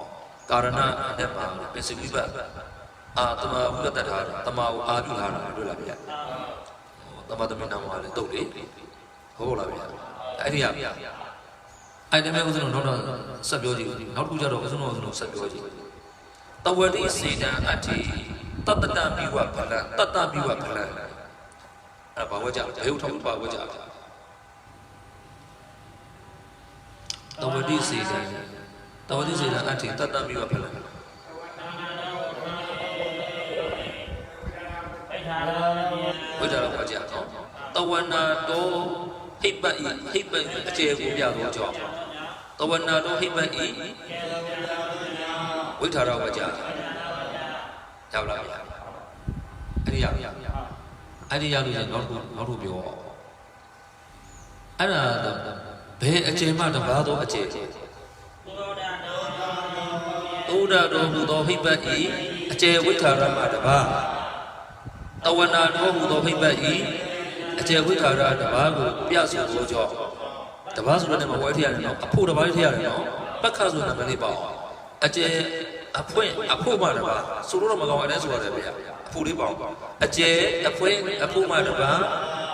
ကာရဏနဲ့ပါပစ္စဝိပတ္အာတမဥပတ္တထာတမကိုအာပြုထားတာတွေ့လားဗျာတမသမီးနာမလည်းတုတ်လေဟုတ်လားဗျာအဲ့ဒီကအဲ့ဒီမဲ့ဥစဉ်တော့ဆက်ပြောကြည့်နောက်တစ်ခုကျတော့ဥစဉ်တော့ဆက်ပြောကြည့်တဝတိစေတံအတ္တိတတ္တမိဝဖလံတတ္တမိဝဖလံအဲ့ဘာဝကြဘယ်ဥထောက်ဘာဝကြတဝတိစေတံအတ္တိတတ္တမိဝဖလံဝိဒါရဝကြနော်တဝနာတောဟိပ္ပဤအကျေကိုပြသောကြောင့်တဝနာတောဟိပ္ပဤဝိထာရဝကြရောက်လာဗျာအဲ့ဒီရလို့ရင်နောက်တစ်ပြောအဲ့ဒါဘယ်အကျေမှတပါးသောအကျေသုဒ္ဓတော်ဟူသောဟိပ္ပဤအကျေဝိထာရမှတပါးတဝနာတော်ဟူသောဟိပ္ပဤအကျေဝိထာရတပါးကိုပြဆိုသောကြောင့်တပါးဆိုတဲ့မှာဝဲထရတယ်နော်အဖို့တပါးထရတယ်နော်ပက္ခဆိုတဲ့မလေးပေါ့အကျေအဖို့မှတပါးဆိုတော့မကောင်းအဲ့ဒါဆိုရတယ်ဗျာအဖို့လေးပေါ့အကျေအဖို့မှတပါး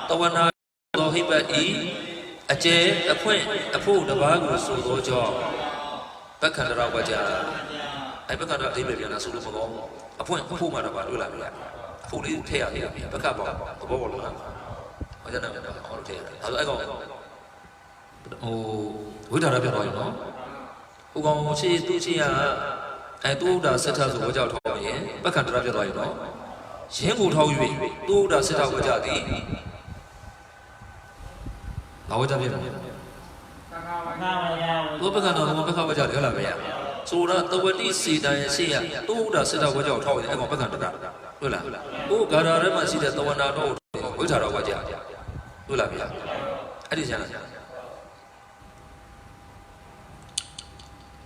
တဝနာတော်ဟိပ္ပဤအကျေအဖို့တပါးကိုဆိုသောကြောင့်ပက္ခန္တရဝကြအဲ့ပက္ခန္တအဓိပ္ပာယ်ပြန်လာဆိုလို့မကောင်းအဖို့မှတပါးတွေ့လာဗျာအဖို့လေးထည့်ရတယ်ဗျာပက္ခပေါ့သဘောပေါက်လားဟောကြတယ်ဟောလို့ထည့်ရတယ်အဲ့ကောင်ဝိဒါရပြသွားပြီနော်ဟိုကောင်ရှိသူရှိရသူဥဒ္ဒါဆက်ထဆိုဝကြောက်ထောက်ရင်ပက္ခန္တရပြသွားပြီနော်ရင်းကိုထောက်၍သူဥဒ္ဒါဆက်ထဝကြသည်ဘာဝကြပြတယ်သူပက္ခန္တရဘုပက္ခဝကြတယ်ဟုတ်လားဗျာဆိုတော့တဝတိစေတံရဲ့ရှိရသူဥဒ္ဒါဆက်ထဝကြောက်ထောက်ရင်အဲ့ကောင်ပက္ခန္တရတွေ့လားဟိုဂါရာထဲမှာရှိတဲ့တဝနာတော်ဝိထာရဝကြတွေ့လားဗျာအဲ့ဒီကျမ်း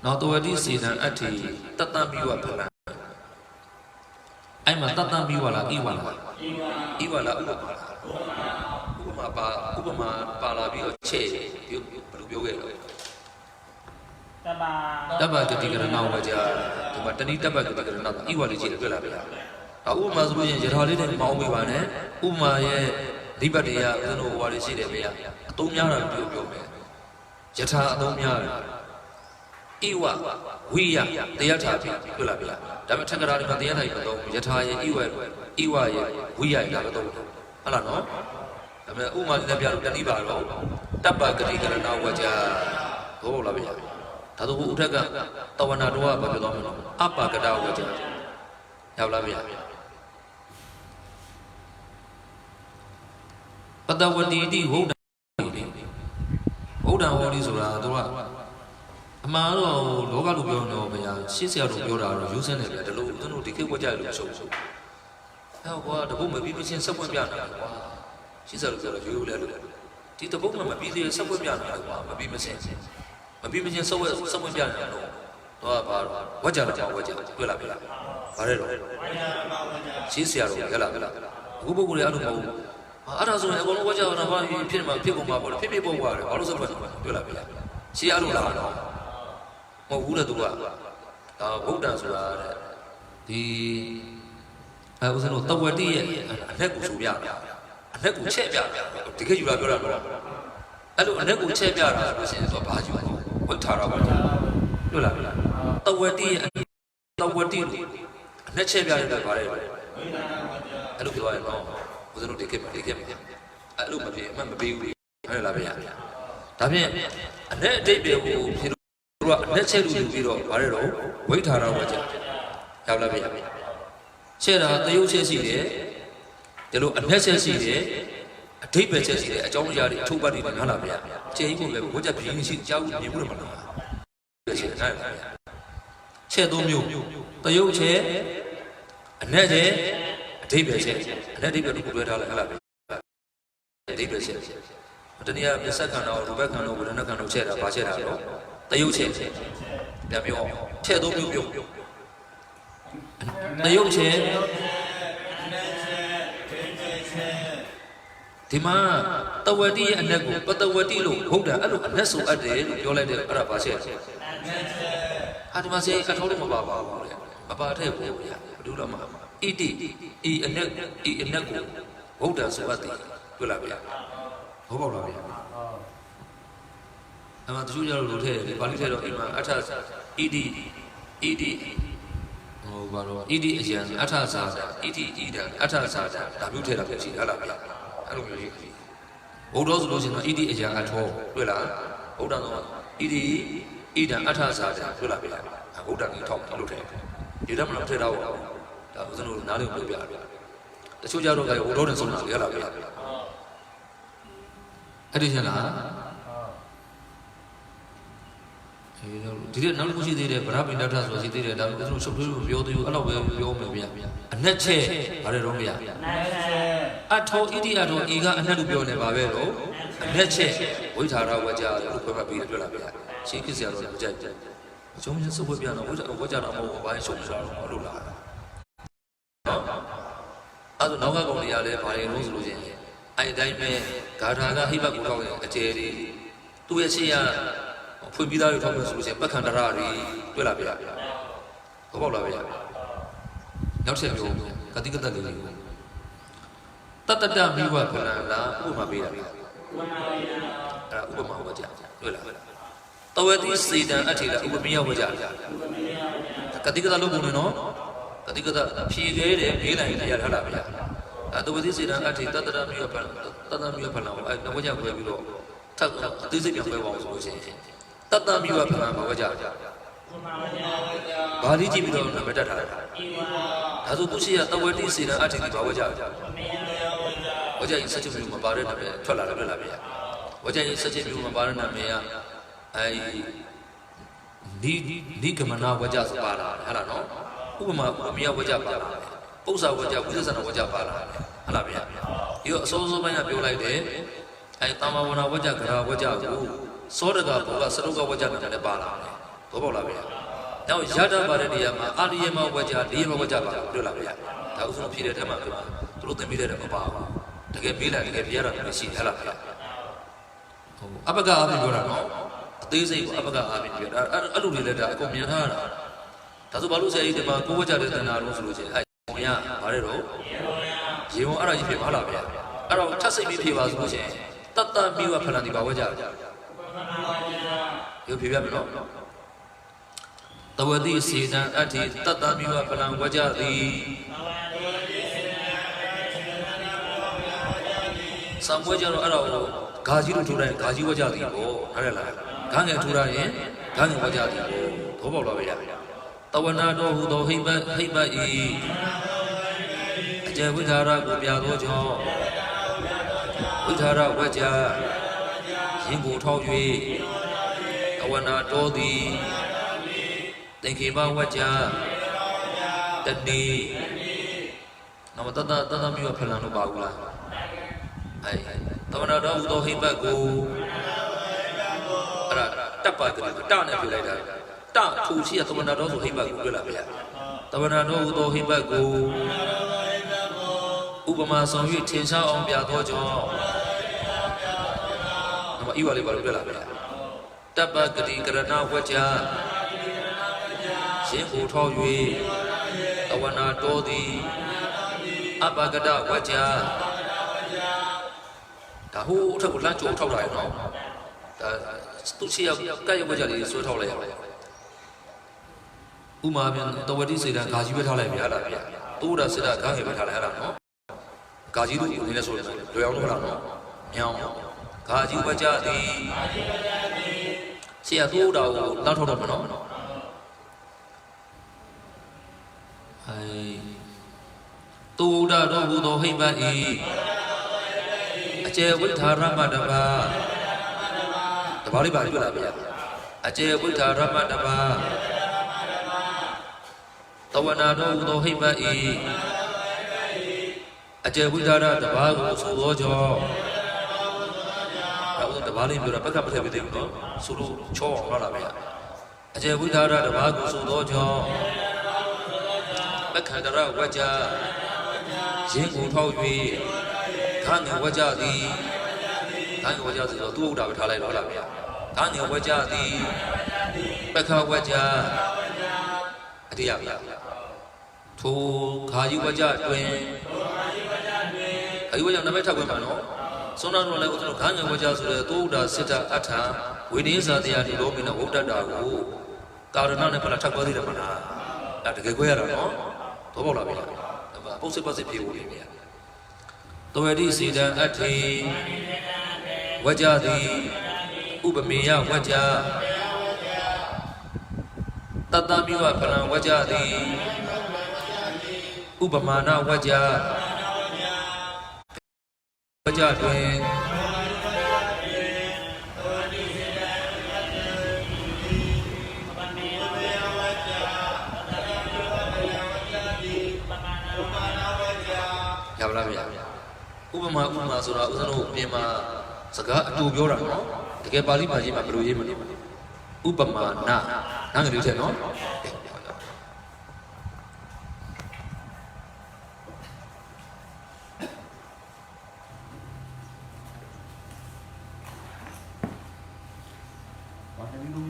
နောက်တဝတိစေတံအဋ္ဌိတတ္တမိဝဖလံအဲ့မှာတတ္တမိဝလားဣဝလားဣဝလားဥပမာပါလာပြီးတော့ချဲ့ဘယ်လိုပြောခဲ့လဲ Dabba Gati Karana Waja, the Matani Dabba Gati Karana, Iwali Jilabella. Uma Zuri and Jerali and Maui Wane, Uma Libadia, I don't know what is it, Tomyara, Jata Domyara. Iwa, Wia, the Yatapi, Gulabia, Damatakara, the Yanaiko, Yataya, Iwa, Wia, Yagato, Alano, Uma Nabia, Danibaro, Dabba Gati Karana Waja, Oh Labia. Tadu Utaga, Tawanadua, Babylon, Apa Gadawaja, Yavlavia. But that would be hold down all these around the world. Amaro, Logalubiano, she said, Yoda, using it at the low, don't take what I do. How what the woman be missing someone beyond. She said, You let it. Did the woman be there somewhere beyond? Be missing. Maybe we just someone beyond. What are you? She's here. Who would I know? I don't know what you're about. People, people were also she are oh, who do who does the I was an authority and a neck will check to get you a I don't never check out. What Tara? The word let's say I look at I know. Was not take him. I look at him, baby. I love it. Tammy, and that day, let's say you Barero, wait Tara, what you said, the usual city, the look unnecessary. A tape says a John Yard, 2 body in Halabia. Jay will put a pinch in Jow, you would have. Chedomio, the old chair, a net, a tape says, a net even to get Halabia. A tape says, but then you have the second or Rebecca over another kind of chair, Bachero, the old chair, Chedomio, the old chair. Tima, the Wadi and Nego, but the Wadilu, Hoda, and Nesso at the Yola de Arabase. I must say, I told him about him, Dulama, E. and Nego, Hoda, Swati, Gulabia. Hobabia. I'm at Julia Hotel, the Palito of Ima, Atas, Ed is an Atasa, Ed, Atasa, the Butel of Alabia. Old losing Ed is at home, Willa, hold on, Ed, Atasa, Willa, hold on, talk to look at. You don't know it out. That was another Nadu. The soldier of the old son of Yalabia. Additional. Did not push it, but having that was it, and I was so good to you allow you. And that's it, Aromia. I told Idiot or Iga and Nadu Bion and Bavero, and that's it. We are our Waja, who could be Labia. She is your object. So much so would be an Waja by Shomsha. I don't know how the other by Rosaluzin. I died me, Garaga, Hiba, a cherry. To a sea. Put me down from the solution, Bacandarari, Tulabia. Cobolabia. Now say you, Katika. Tata, you were Pulana, Umabia. Uma Waja. Tawati Sita Atila, Umia Waja. Katika Lubuno, Katika, she did a Mila in Yarabia. And over this in Ati, Tata Mupana, I know Waja will go. This is your way of saying. Tata Mua Waja. Baliji Bido, no better. Azupusia, the word is in Ati Waja. Waja is such a room about it, Tola. Waja is such a room about it, I need Kamana Wajas Para, Halano, Uma, Mia Waja Para, Osa Waja, Wizan Waja Para, Halabia. You also might have you like it. I Tamawana Waja, Waja. Sodaga, Saruga Wajan and the Bala, Gobolabia. Now Yada Baradia, Adiama Waja, Lima Wajaba, Dulabia, 1,000 period through the middle of a bar. To get Mila, to get Yara, and see Halabia. Abaga, သေးစိတ်ကိုအပကအပြင်ပြီးအဲ့လိုတွေလည်းဒါအကုန်မြင်ထားတာဒါဆိုဘာလို့ဆရာကြီးဒီမှာကိုဝကြတဲ့တဏှာလို့ဆိုလို့ချင်းအဲ့ဘုံရဗါတဲ့တော့ရေဝအဲ့ဒါကြီးဖြစ်ပါလားဗျာအဲ့တော့ထပ်စိတ်ပြီးဖြစ်ပါဆိုလို့ချင်းတတ္တမိဝဖလန်ဒီပါဝကြရုပ်ဖြစ်ပြမယ်နော်တဝတိစေတံအဋ္ဌိတတ္တမိဝဖလံဝကြသည်စံပွဲကြတော့အဲ့တော့ဂါကြီးတို့ထူတိုင်းဂါကြီးဝကြသည်ပေါ့ဟုတ်တယ်လားဂါငယ်ထူရရင်ဂါငယ်ဝကြသည်ပေါ့ဘောပေါက်လာပဲတဝနာတော်ဟူသောဟိမ့်ပတ်ဤအကျေဝိဓာရကိုပြသောကြောင့်ဝိဓာရဝကြရင်ကိုထောက်၍တဝနာတော်သည်သင်္ခေပဝကြတတိနမတတမျိုးဖလန်လို့ပါဘူးလားတဝနာတော်ဟူသောဟိမ့်ပတ်ကိုအဲ့ဒါတပ်ပါကလေးတနဲ့ပြလိုက်တာတထူရှိရတဝနာတော်ဆိုဟိမ့်ပတ်ကိုတွေ့လာဗျာတဝနာတော်ဟူသောဟိမ့်ပတ်ကိုဥပမာဆောင်၍ထင်ရှားအောင်ပြသောကြောင့်နမဤဝါလေးပါလို့တွေ့လာဗျာတပ်ပါကတိကရဏဝကြရှင်ကိုထောက်၍တဝနာတော်သည်အပကတဝကြဒါဟိုအထက်ကိုလမ်းကြိုထောက်လာရနော်ဒါသူရှိရောက်ကဲ့ရဝကြလေးဆွဲထောက်လိုက်ရဥမာပြန်တဝတိစေတံဂါကြီးပဲထားလိုက်ဗျာလားဗျာတိုးတာစေတဂါငယ်ပဲထားလိုက်ရတာနော်ဂါကြီးတို့ကိုနေလဲဆိုရင်လွယ်အောင်လုပ်ရတာနော်မြောင်းဂါကြီးဝကြသည်ဆရာတိုးတာကိုတောက်ထောက်တော့မနော်တူဒတော်ဟူသောဟိမ့်ပတ်ဤအကျေဝိထာရမတပါတပါးလေးပါလိမ့်လားဗျာအကျေဝိထာရမတပါတဝနာတော်ဟူသောဟိမ့်ပတ်ဤအကျေဝိထာရတပါးကိုဆိုသောကြောင့်တော့တပါးလေးပြောတာပက္ခပထဝီသိဘူးနော်ဆိုလို့ချောအောင်လားဗျာအကျေဝိထာရတပါးကိုဆိုသောကြောင့်ပက္ခန္တရဝကြရင်ကိုထောက်၍ခါငယ်ဝကြသည်ခါငယ်ဝကြသည်တော့သူ့ဥဒ္ဒါပဲထားလိုက်တော့လားဗျာခါငယ်ဝကြသည်ပက္ခဝကြအတိယဗျာထိုခါယူဝကြတွင်ခါယူဝကြနမိတ်ထောက်ခွင့်ပါနော်စွန်းတော်တော်လည်းဦးဇင်းတို့ခါငယ်ဝကြဆိုတဲ့သူ့ဥဒ္ဒါစစ်တအထာဝိနည်းစာတရားဒီလိုမင်းနဲ့ဝုဒ္ဒတာကိုကာရဏနဲ့ဖလာထောက်ပေါ်သေးတယ်မလားဒါတကယ်ခွဲရတာနော်တော့ပေါ့လားဗျာပုစ္စေပစေပြေဖို့လေဗျာတဝတိစေတံအဋ္ဌိဝကြသည်ဥပမေယဝကြတတမိဝဖလံဝကြသည်ဥပမာဏဝကြဝကြတွင်ရပါလားဗျာဥပမာဆိုတာဦးဇင်းတို့ပြင်မှာစကားအတူပြောတာနော်တကယ်ပါဠိမှာကြီးမှာဘယ်လိုရေးမလဲဥပမာနာငါကလေးချက်နော်ဘာလို့